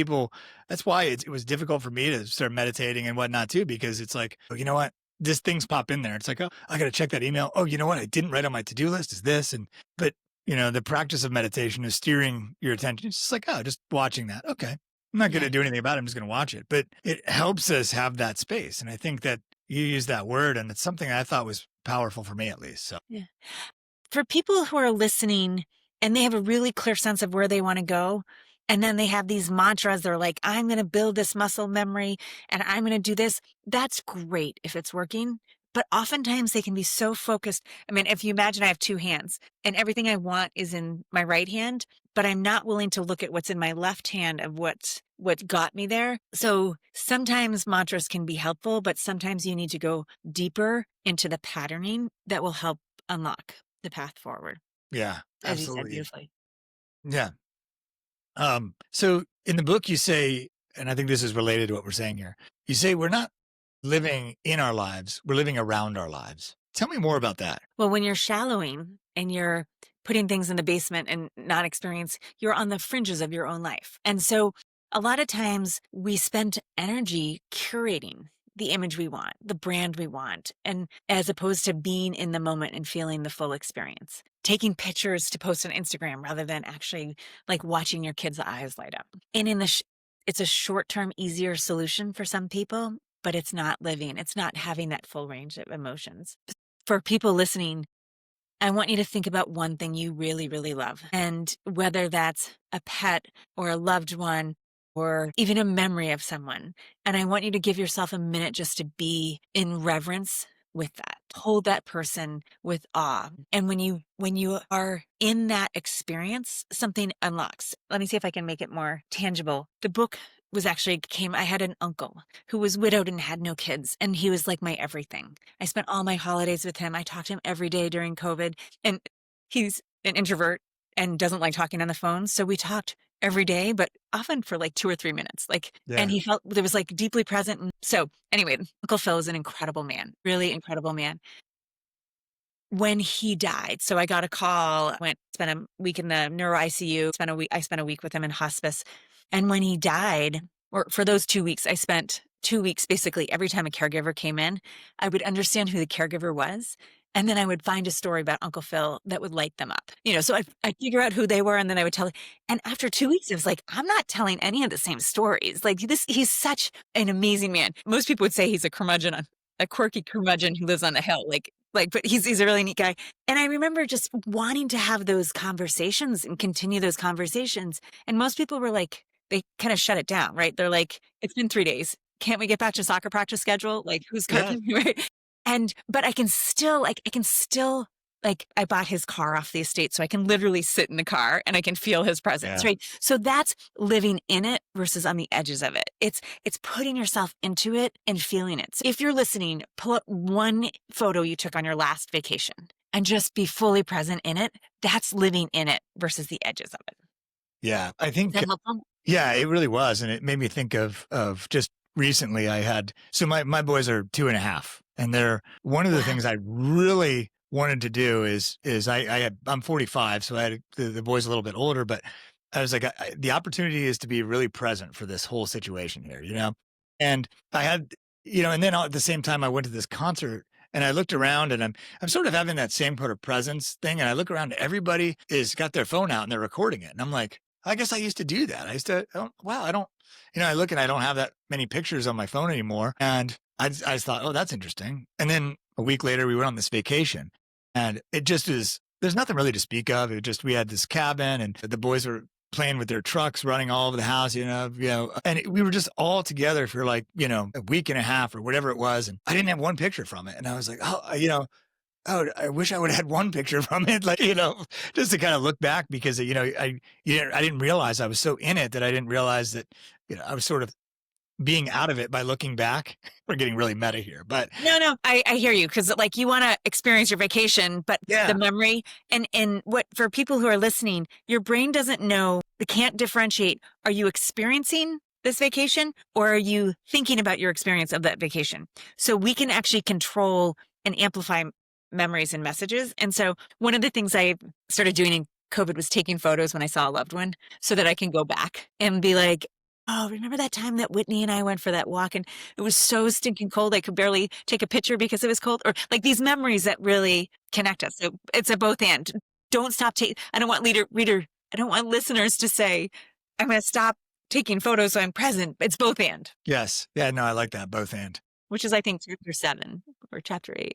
[SPEAKER 1] that's why it was difficult for me to start meditating and whatnot too, because it's like, oh, you know what? These things pop in there. It's like, oh, I got to check that email. Oh, you know what? I didn't write on my to-do list is this. But the practice of meditation is steering your attention. It's just like, oh, just watching that. Okay. I'm not going to do anything about it. I'm just going to watch it, but it helps us have that space. And I think that you use that word, and it's something I thought was powerful for me, at least. So
[SPEAKER 2] yeah. For people who are listening and they have a really clear sense of where they want to go, and then they have these mantras, they're like, I'm going to build this muscle memory and I'm going to do this. That's great if it's working. but oftentimes they can be so focused. I mean, if you imagine I have two hands and everything I want is in my right hand, but I'm not willing to look at what's in my left hand of what got me there. So sometimes mantras can be helpful, but sometimes you need to go deeper into the patterning that will help unlock the path forward,
[SPEAKER 1] Yeah,
[SPEAKER 2] as you said
[SPEAKER 1] absolutely.
[SPEAKER 2] beautifully.
[SPEAKER 1] Yeah. So in the book, you say, and I think this is related to what we're saying here, you say we're not living in our lives, we're living around our lives. Tell me more about that.
[SPEAKER 2] Well, when you're shallowing and you're putting things in the basement and not experience, you're on the fringes of your own life. And so a lot of times we spend energy curating the image we want, the brand we want, and as opposed to being in the moment and feeling the full experience. Taking pictures to post on Instagram rather than actually like watching your kids' eyes light up. And it's a short-term, easier solution for some people, but it's not living. It's not having that full range of emotions. For people listening, I want you to think about one thing you really, really love. And whether that's a pet or a loved one or even a memory of someone. And I want you to give yourself a minute just to be in reverence with that. Hold that person with awe. And when you are in that experience, something unlocks. Let me see if I can make it more tangible. The book I had an uncle who was widowed and had no kids, and he was like my everything. I spent all my holidays with him. I talked to him every day during COVID, and he's an introvert and doesn't like talking on the phone. So we talked every day, but often for like 2 or 3 minutes. And
[SPEAKER 1] Yeah.
[SPEAKER 2] he felt there was like deeply present. And so anyway, Uncle Phil is an incredible man, really incredible man. When he died, so I got a call, spent a week in the neuro ICU, I spent a week with him in hospice. And when he died, or for those 2 weeks, I spent 2 weeks basically every time a caregiver came in, I would understand who the caregiver was. And then I would find a story about Uncle Phil that would light them up. So I'd figure out who they were and then I would tell. And after 2 weeks, it was like, I'm not telling any of the same stories. Like he's such an amazing man. Most people would say he's a quirky curmudgeon who lives on the hill. But he's a really neat guy. And I remember just wanting to have those conversations and continue those conversations. And most people were like, they kind of shut it down, right? They're like, it's been 3 days. Can't we get back to soccer practice schedule? Like who's
[SPEAKER 1] Yeah.
[SPEAKER 2] coaching? Right. But I can still, I bought his car off the estate, so I can literally sit in the car and I can feel his presence,
[SPEAKER 1] Yeah.
[SPEAKER 2] right? So that's living in it versus on the edges of it. It's putting yourself into it and feeling it. So if you're listening, pull up one photo you took on your last vacation and just be fully present in it. That's living in it versus the edges of it.
[SPEAKER 1] Yeah. I
[SPEAKER 2] Is
[SPEAKER 1] think,
[SPEAKER 2] that helpful?
[SPEAKER 1] yeah, it really was. And it made me think of just recently so my boys are 2.5, and one of the
[SPEAKER 2] Wow.
[SPEAKER 1] things I really wanted to do is I'm 45, so I had the boys a little bit older, but I was like, the opportunity is to be really present for this whole situation here, and I had, and then at the same time I went to this concert and I looked around and I'm sort of having that same kind of presence thing. And I look around, everybody is got their phone out and they're recording it. And I'm like, I guess I used to do that. I don't, I look and I don't have that many pictures on my phone anymore. And I just thought, oh, that's interesting. And then a week later, we went on this vacation and it just there's nothing really to speak of. We had this cabin and the boys were playing with their trucks, running all over the house, and we were just all together for like, a week and a half or whatever it was. And I didn't have one picture from it. And I was like, oh, I wish I would have had one picture from it, like, just to kind of look back because, I didn't realize I was so in it that I didn't realize that, I was sort of being out of it by looking back. We're getting really meta here, but
[SPEAKER 2] No, I hear you because like you want to experience your vacation, but the
[SPEAKER 1] yeah,
[SPEAKER 2] memory and what for people who are listening, your brain doesn't know, it can't differentiate. Are you experiencing this vacation or are you thinking about your experience of that vacation? So we can actually control and amplify memories and messages. And so one of the things I started doing in COVID was taking photos when I saw a loved one so that I can go back and be like, oh, remember that time that Whitney and I went for that walk and it was so stinking cold I could barely take a picture because it was cold? Or like these memories that really connect us. So it's a both and. Don't stop taking. I don't want I don't want listeners to say, I'm going to stop taking photos so I'm present. It's both and,
[SPEAKER 1] yes. Yeah, no, I like that, both and.
[SPEAKER 2] which is, I think, chapter 7 or chapter 8.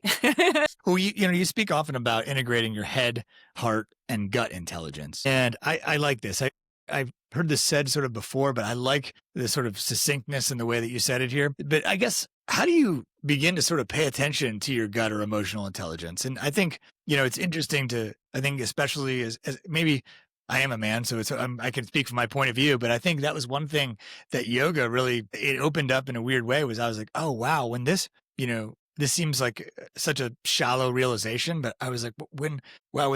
[SPEAKER 1] Well, you speak often about integrating your head, heart, and gut intelligence. And I like this. I've heard this said sort of before, but I like the sort of succinctness in the way that you said it here. But I guess how do you begin to sort of pay attention to your gut or emotional intelligence? And I think, it's interesting I think especially as maybe I am a man, so I can speak from my point of view, but I think that was one thing that yoga really, it opened up in a weird way was I was like, oh, wow, when this seems like such a shallow realization, but I was like, when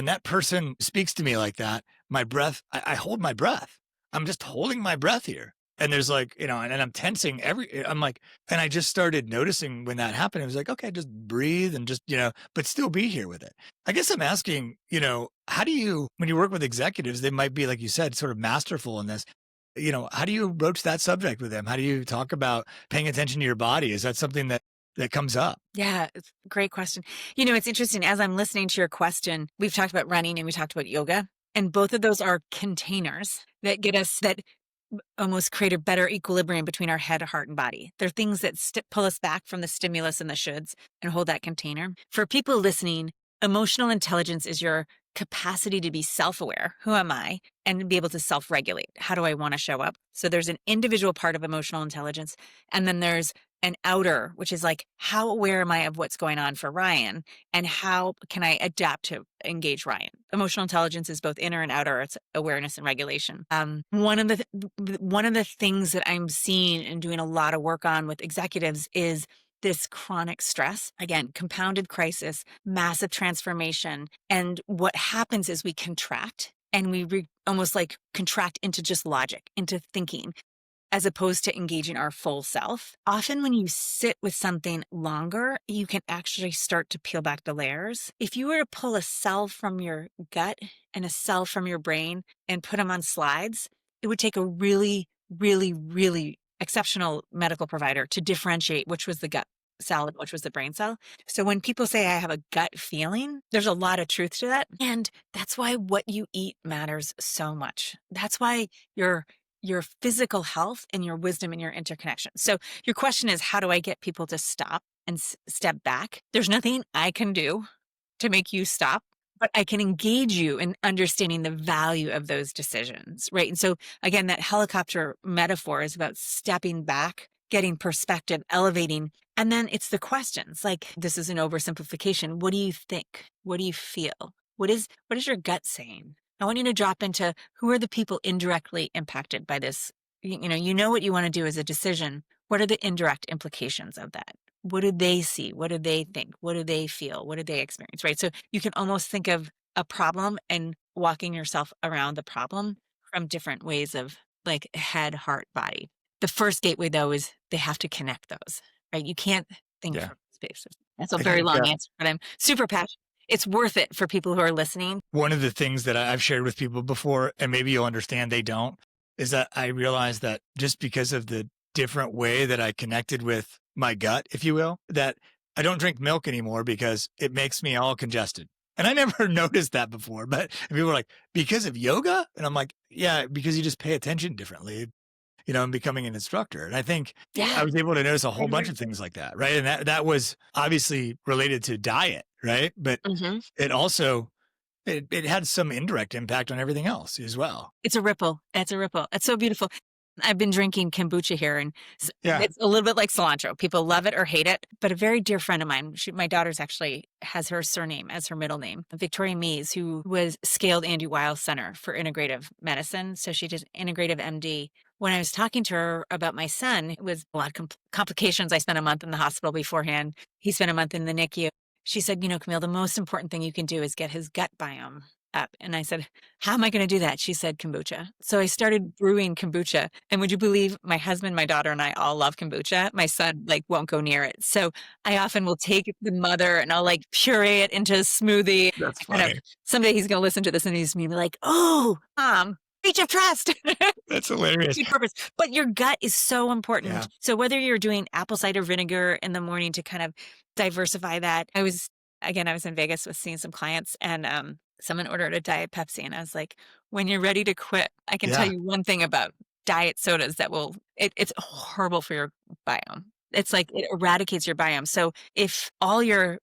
[SPEAKER 1] that person speaks to me like that, my breath, I hold my breath. I'm just holding my breath here. And there's like, and I'm tensing I'm like, and I just started noticing when that happened, it was like, okay, just breathe and just, but still be here with it. I guess I'm asking, how do you, when you work with executives, they might be, like you said, sort of masterful in this, how do you broach that subject with them? How do you talk about paying attention to your body? Is that something that comes up?
[SPEAKER 2] Yeah, it's a great question. It's interesting. As I'm listening to your question, we've talked about running and we talked about yoga, and both of those are containers that almost create a better equilibrium between our head, heart, and body. They're things that pull us back from the stimulus and the shoulds and hold that container. For people listening, emotional intelligence is your capacity to be self-aware. Who am I? And be able to self-regulate. How do I want to show up? So there's an individual part of emotional intelligence. And then there's an outer, which is like, how aware am I of what's going on for Ryan? And how can I adapt to engage Ryan? Emotional intelligence is both inner and outer. It's awareness and regulation. One of the things that I'm seeing and doing a lot of work on with executives is this chronic stress, again, compounded crisis, massive transformation. And what happens is we contract and we almost like contract into just logic, into thinking, as opposed to engaging our full self. Often when you sit with something longer, you can actually start to peel back the layers. If you were to pull a cell from your gut and a cell from your brain and put them on slides, it would take a really, really, really exceptional medical provider to differentiate which was the gut cell and which was the brain cell. So when people say I have a gut feeling, there's a lot of truth to that. And that's why what you eat matters so much. That's why your physical health and your wisdom and your interconnection. So your question is, how do I get people to stop and step back? There's nothing I can do to make you stop, but I can engage you in understanding the value of those decisions, right? And so again, that helicopter metaphor is about stepping back, getting perspective, elevating. And then it's the questions, like, this is an oversimplification. What do you think? What do you feel? What is your gut saying? I want you to drop into who are the people indirectly impacted by this. You know what you want to do as a decision. What are the indirect implications of that? What do they see? What do they think? What do they feel? What do they experience, right? So you can almost think of a problem and walking yourself around the problem from different ways of like head, heart, body. The first gateway, though, is they have to connect those, right? You can't think
[SPEAKER 1] Yeah.
[SPEAKER 2] from spaces. That's a
[SPEAKER 1] I
[SPEAKER 2] very
[SPEAKER 1] think,
[SPEAKER 2] long answer, but I'm super passionate. It's worth it for people who are listening.
[SPEAKER 1] one of the things that I've shared with people before, and maybe you'll understand they don't, is that I realized that just because of the different way that I connected with my gut, if you will, that I don't drink milk anymore because it makes me all congested. And I never noticed that before, but people were like, because of yoga? And I'm like, yeah, because you just pay attention differently, and becoming an instructor. And I think I was able to notice a whole bunch of things like that, right? And that was obviously related to diet, right? But it also, it had some indirect impact on everything else as well.
[SPEAKER 2] It's a ripple. It's a ripple. It's so beautiful. I've been drinking kombucha here, and
[SPEAKER 1] Yeah.
[SPEAKER 2] it's a little bit like cilantro. People love it or hate it. But a very dear friend of mine, my daughter's actually has her surname as her middle name, Victoria Mees, who was scaled Andy Weil Center for Integrative Medicine. So she did Integrative MD. When I was talking to her about my son, it was a lot of complications. I spent a month in the hospital beforehand. He spent a month in the NICU. She said, Camille, the most important thing you can do is get his gut biome up. And I said, how am I going to do that? She said, kombucha. So I started brewing kombucha. And would you believe my husband, my daughter, and I all love kombucha? My son won't go near it. So I often will take the mother and I'll puree it into a smoothie.
[SPEAKER 1] That's funny.
[SPEAKER 2] Someday he's going to listen to this and he's going to be like, oh, breach of trust.
[SPEAKER 1] That's hilarious.
[SPEAKER 2] Purpose. But your gut is so important.
[SPEAKER 1] Yeah.
[SPEAKER 2] So whether you're doing apple cider vinegar in the morning to kind of diversify that. I was in Vegas with seeing some clients, and someone ordered a Diet Pepsi. And I was like, when you're ready to quit, I can tell you one thing about diet sodas that it's horrible for your biome. It's like it eradicates your biome. So if all your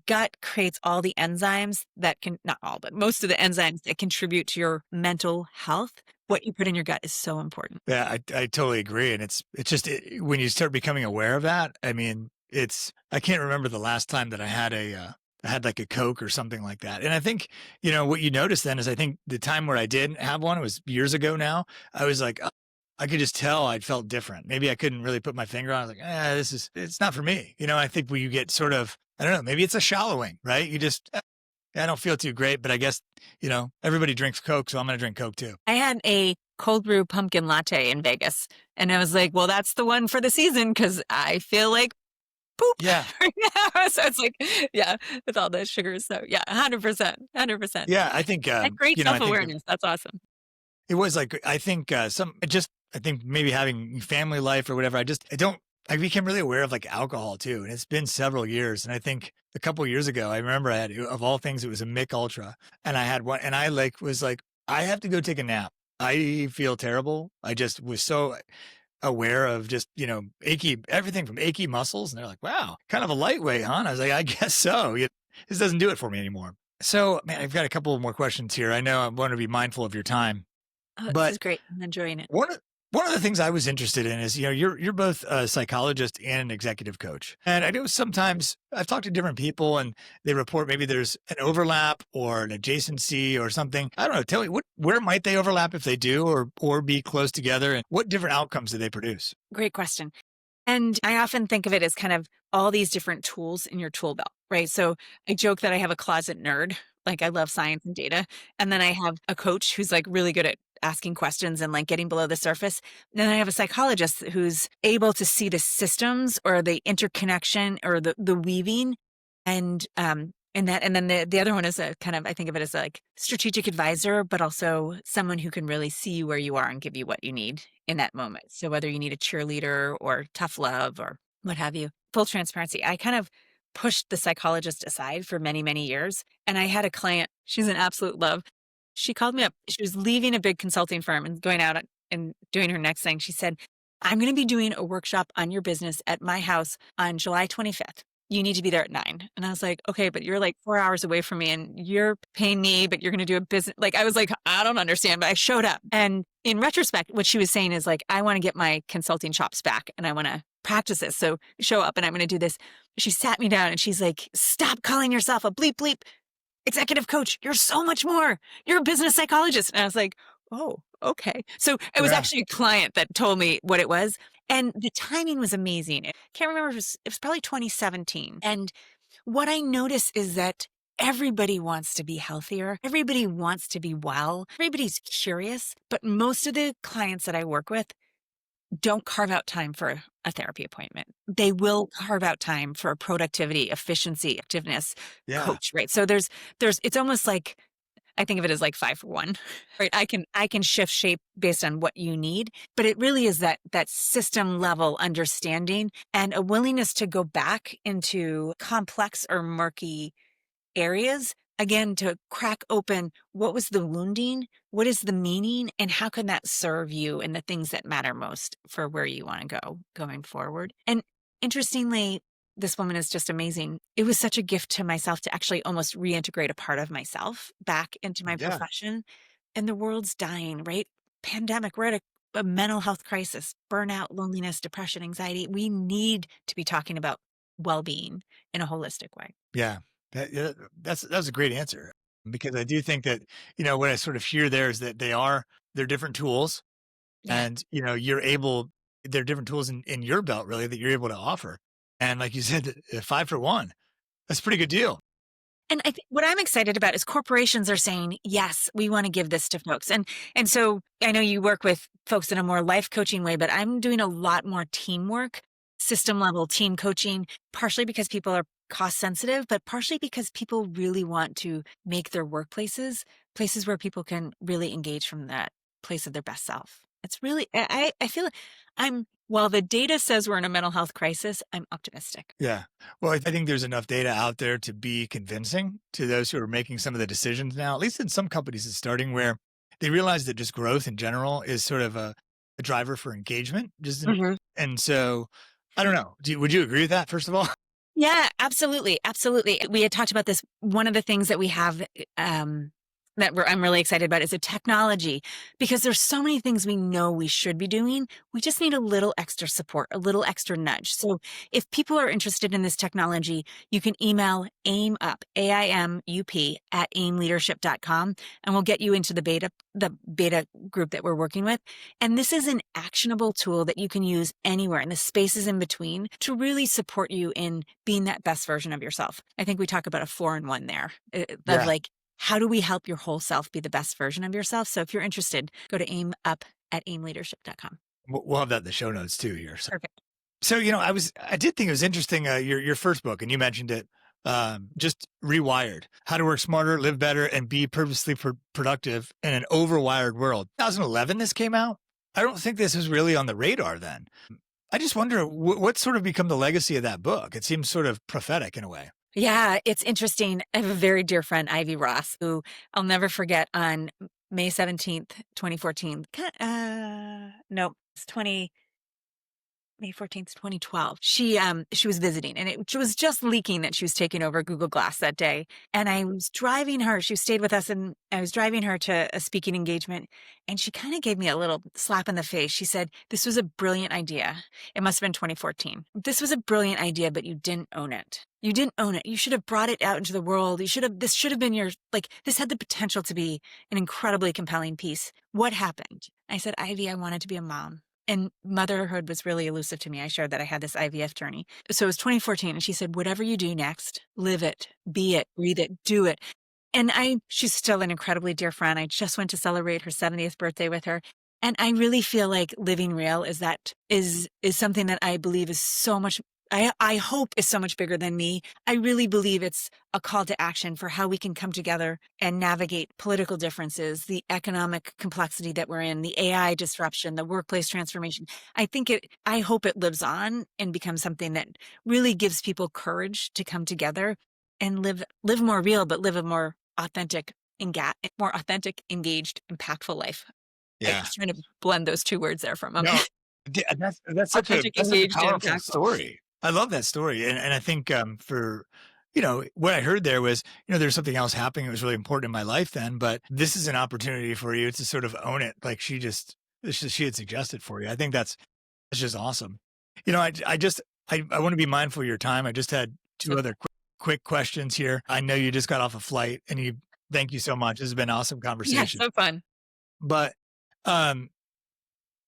[SPEAKER 2] gut creates all the enzymes that can, not all, but most of the enzymes that contribute to your mental health, what you put in your gut is so important.
[SPEAKER 1] Yeah, I totally agree. And it's just when you start becoming aware of that, I mean, I can't remember the last time that I had like a Coke or something like that. And I think, what you notice then is I think the time where I didn't have one, it was years ago now. I was like, I could just tell I felt different. Maybe I couldn't really put my finger on it. I was like, it's not for me. I think when you get sort of, I don't know, maybe it's a shallowing, right? You just, I don't feel too great, but I guess, everybody drinks Coke, so I'm going to drink Coke too.
[SPEAKER 2] I had a cold brew pumpkin latte in Vegas, and I was like, well, that's the one for the season because I feel like poop
[SPEAKER 1] Yeah.
[SPEAKER 2] right now. So it's like, yeah, with all the sugars. So yeah, 100%, 100%.
[SPEAKER 1] Yeah. I think,
[SPEAKER 2] And great
[SPEAKER 1] I think
[SPEAKER 2] self-awareness. That's awesome.
[SPEAKER 1] it was like, I think I think maybe having family life or whatever, I became really aware of like alcohol too. And it's been several years. And I think a couple of years ago, I remember I had, of all things, it was a Mick Ultra. And I had one and I was like, I have to go take a nap. I feel terrible. I just was so aware of just, everything from achy muscles. And they're like, wow, kind of a lightweight, huh? And I was like, I guess so. This doesn't do it for me anymore. So, man, I've got a couple more questions here. I know I want to be mindful of your time,
[SPEAKER 2] Oh, this
[SPEAKER 1] but
[SPEAKER 2] is great. I'm enjoying it.
[SPEAKER 1] one of the things I was interested in is, you're both a psychologist and an executive coach. And I know sometimes I've talked to different people and they report maybe there's an overlap or an adjacency or something. I don't know. Tell me, where might they overlap if they do or be close together, and what different outcomes do they produce?
[SPEAKER 2] Great question. And I often think of it as kind of all these different tools in your tool belt, right? So I joke that I have a closet nerd, like I love science and data. And then I have a coach who's like really good at asking questions and like getting below the surface. And then I have a psychologist who's able to see the systems or the interconnection or the weaving. And then the other one is a kind of, I think of it as like strategic advisor, but also someone who can really see where you are and give you what you need in that moment. So whether you need a cheerleader or tough love or what have you, full transparency. I kind of pushed the psychologist aside for many, many years. And I had a client, she's an absolute love. She called me up. She was leaving a big consulting firm and going out and doing her next thing. She said, I'm going to be doing a workshop on your business at my house on July 25th. You need to be there at 9. And I was like, okay, but you're like 4 hours away from me and you're paying me, but you're going to do a business. Like, I was like, I don't understand, but I showed up. And in retrospect, what she was saying is like, I want to get my consulting chops back and I want to practice this. So show up and I'm going to do this. She sat me down and she's like, stop calling yourself a bleep bleep executive coach. You're so much more. You're a business psychologist. And I was like, oh, okay. So it was
[SPEAKER 1] Yeah.
[SPEAKER 2] actually a client that told me what it was. And the timing was amazing. I can't remember, it was probably 2017. And what I noticed is that everybody wants to be healthier. Everybody wants to be well. Everybody's curious. But most of the clients that I work with don't carve out time for a therapy appointment. They will carve out time for a productivity, efficiency, activeness coach, right? So it's almost like, I think of it as like 5 for 1, right? I can shift shape based on what you need, but it really is that system level understanding and a willingness to go back into complex or murky areas, again, to crack open what was the wounding, what is the meaning, and how can that serve you in the things that matter most for where you want to go going forward. And interestingly, this woman is just amazing. It was such a gift to myself to actually almost reintegrate a part of myself back into my profession. And the world's dying, right? Pandemic, we're at a mental health crisis, burnout, loneliness, depression, anxiety. We need to be talking about well-being in a holistic way.
[SPEAKER 1] Yeah. That's a great answer, because I do think that, what I sort of hear there is that they're different tools, and, they're different tools in your belt really that you're able to offer. And like you said, 5 for 1, that's a pretty good deal.
[SPEAKER 2] And I think what I'm excited about is corporations are saying, yes, we want to give this to folks. And so I know you work with folks in a more life coaching way, but I'm doing a lot more teamwork, system level team coaching, partially because people are cost sensitive, but partially because people really want to make their workplaces places where people can really engage from that place of their best self. It's really, I feel while the data says we're in a mental health crisis, I'm optimistic.
[SPEAKER 1] Yeah. Well, I think there's enough data out there to be convincing to those who are making some of the decisions now, at least in some companies it's starting, where they realize that just growth in general is sort of a driver for engagement. And so I don't know. Would you agree with that, first of all?
[SPEAKER 2] Yeah, absolutely. Absolutely. We had talked about this. One of the things that we have I'm really excited about is a technology, because there's so many things we know we should be doing. We just need a little extra support, a little extra nudge. So if people are interested in this technology, you can email AIMUP, AIMUP at aimleadership.com, and we'll get you into the beta group that we're working with. And this is an actionable tool that you can use anywhere in the spaces in between to really support you in being that best version of yourself. I think we talk about a 4-in-1 there of
[SPEAKER 1] Yeah.
[SPEAKER 2] like, how do we help your whole self be the best version of yourself? So if you're interested, go to AIMUP at aimleadership.com.
[SPEAKER 1] We'll have that in the show notes too here. So,
[SPEAKER 2] Perfect.
[SPEAKER 1] I did think it was interesting, your first book, and you mentioned it, just Rewired, How to Work Smarter, Live Better, and Be Purposely Productive in an Overwired World. 2011 this came out. I don't think this was really on the radar then. I just wonder what's sort of become the legacy of that book. It seems sort of prophetic in a way.
[SPEAKER 2] Yeah, it's interesting. I have a very dear friend, Ivy Ross, who I'll never forget on May 17th, 2014. No, it's May 14th, 2012. She was visiting, and it was just leaking that she was taking over Google Glass that day. And I was driving her. She stayed with us, and I was driving her to a speaking engagement. And she kind of gave me a little slap in the face. She said, "This was a brilliant idea." It must have been 2014. "This was a brilliant idea, but you didn't own it. You didn't own it. You should have brought it out into the world. This should have been this had the potential to be an incredibly compelling piece. What happened?" I said, "Ivy, I wanted to be a mom. And motherhood was really elusive to me." I shared that I had this IVF journey. So it was 2014. And she said, "Whatever you do next, live it, be it, breathe it, do it." And she's still an incredibly dear friend. I just went to celebrate her 70th birthday with her. And I really feel like living real is something that I believe is so much, I hope is so much bigger than me. I really believe it's a call to action for how we can come together and navigate political differences, the economic complexity that we're in, the AI disruption, the workplace transformation. I hope it lives on and becomes something that really gives people courage to come together and live more real, but live a more authentic, engaged, impactful life. I
[SPEAKER 1] Yeah.
[SPEAKER 2] was trying to blend those two words there for a
[SPEAKER 1] No,
[SPEAKER 2] moment. Authentic,
[SPEAKER 1] that's such a
[SPEAKER 2] engaged, and
[SPEAKER 1] powerful
[SPEAKER 2] impactful.
[SPEAKER 1] story. I love that story, and I think for what I heard there was there's something else happening that was really important in my life then, but this is an opportunity for you to sort of own it, like she had suggested for you. I think that's just awesome. I want to be mindful of your time. I just had two
[SPEAKER 2] So
[SPEAKER 1] other quick questions here. I know you just got off a flight, and thank you so much. This has been an awesome
[SPEAKER 2] yeah,
[SPEAKER 1] conversation,
[SPEAKER 2] so fun.
[SPEAKER 1] but um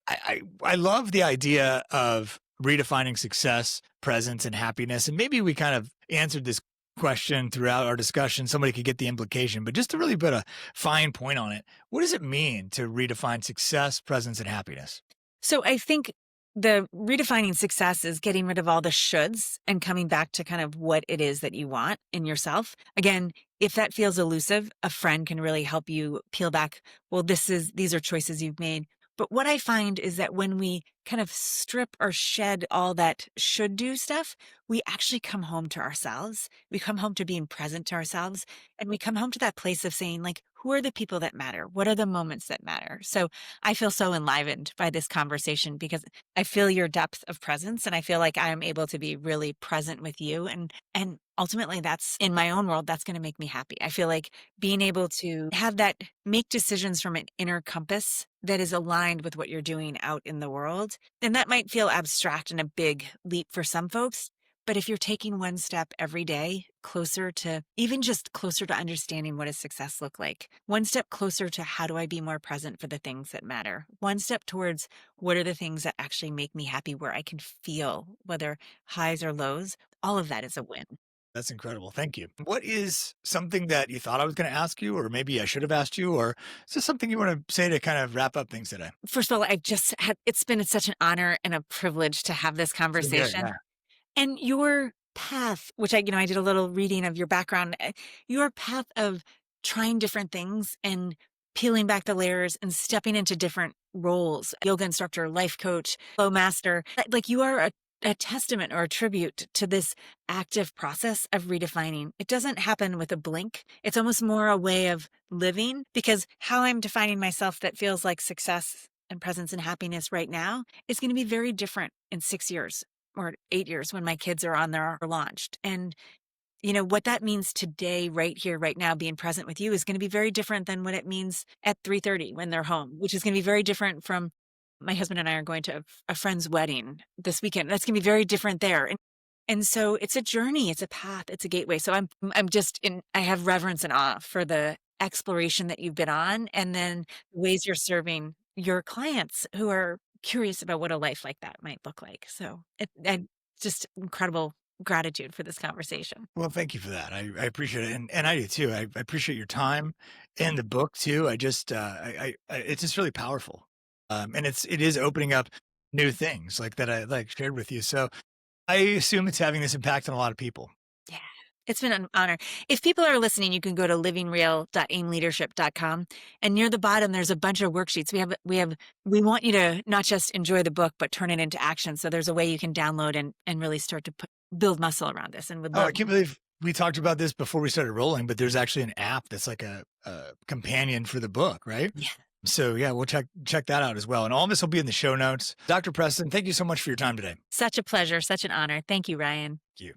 [SPEAKER 1] I love the idea of redefining success, presence, and happiness. And maybe we kind of answered this question throughout our discussion. Somebody could get the implication, but just to really put a fine point on it, what does it mean to redefine success, presence, and happiness?
[SPEAKER 2] So I think the redefining success is getting rid of all the shoulds and coming back to kind of what it is that you want in yourself. Again, if that feels elusive, a friend can really help you peel back. Well, these are choices you've made. But what I find is that when we kind of strip or shed all that should do stuff, we actually come home to ourselves. We come home to being present to ourselves, and we come home to that place of saying, like, who are the people that matter? What are the moments that matter? So I feel so enlivened by this conversation because I feel your depth of presence, and I feel like I am able to be really present with you. And ultimately, that's in my own world, that's going to make me happy. I feel like being able to have that, make decisions from an inner compass that is aligned with what you're doing out in the world. And that might feel abstract and a big leap for some folks. But if you're taking one step every day closer to, even just closer to understanding what does success look like, one step closer to how do I be more present for the things that matter, one step towards what are the things that actually make me happy, where I can feel whether highs or lows, all of that is a win.
[SPEAKER 1] That's incredible. Thank you. What is something that you thought I was going to ask you, or maybe I should have asked you, or is this something you want to say to kind of wrap up things today?
[SPEAKER 2] First of all, it's been such an honor and a privilege to have this
[SPEAKER 1] Same here.
[SPEAKER 2] conversation.
[SPEAKER 1] Yeah.
[SPEAKER 2] And your path, which I did a little reading of your background, your path of trying different things and peeling back the layers and stepping into different roles, yoga instructor, life coach, flow master, like you are a testament or a tribute to this active process of redefining. It doesn't happen with a blink. It's almost more a way of living, because how I'm defining myself that feels like success and presence and happiness right now is going to be very different in 6 years or 8 years when my kids are on their launched. And what that means today, right here, right now, being present with you is going to be very different than what it means at 3:30 when they're home, which is going to be very different from my husband and I are going to a friend's wedding this weekend. That's going to be very different there. And so it's a journey, it's a path, it's a gateway. So I'm just I have reverence and awe for the exploration that you've been on, and then the ways you're serving your clients who are curious about what a life like that might look like. So just incredible gratitude for this conversation.
[SPEAKER 1] Well, thank you for that. I appreciate it. And I do too. I appreciate your time and the book too. I just, it's just really powerful. And it is opening up new things like that I like shared with you. So I assume it's having this impact on a lot of people.
[SPEAKER 2] Yeah. It's been an honor. If people are listening, you can go to livingreal.aimleadership.com, and near the bottom there's a bunch of worksheets. We want you to not just enjoy the book but turn it into action. So there's a way you can download and really start to build muscle around this, and would
[SPEAKER 1] Oh,
[SPEAKER 2] love.
[SPEAKER 1] I can't believe we talked about this before we started rolling, but there's actually an app that's like a companion for the book, right?
[SPEAKER 2] Yeah.
[SPEAKER 1] So yeah, we'll check that out as well. And all this will be in the show notes. Dr. Preston, thank you so much for your time today.
[SPEAKER 2] Such a pleasure, such an honor. Thank you, Ryan.
[SPEAKER 1] Thank you.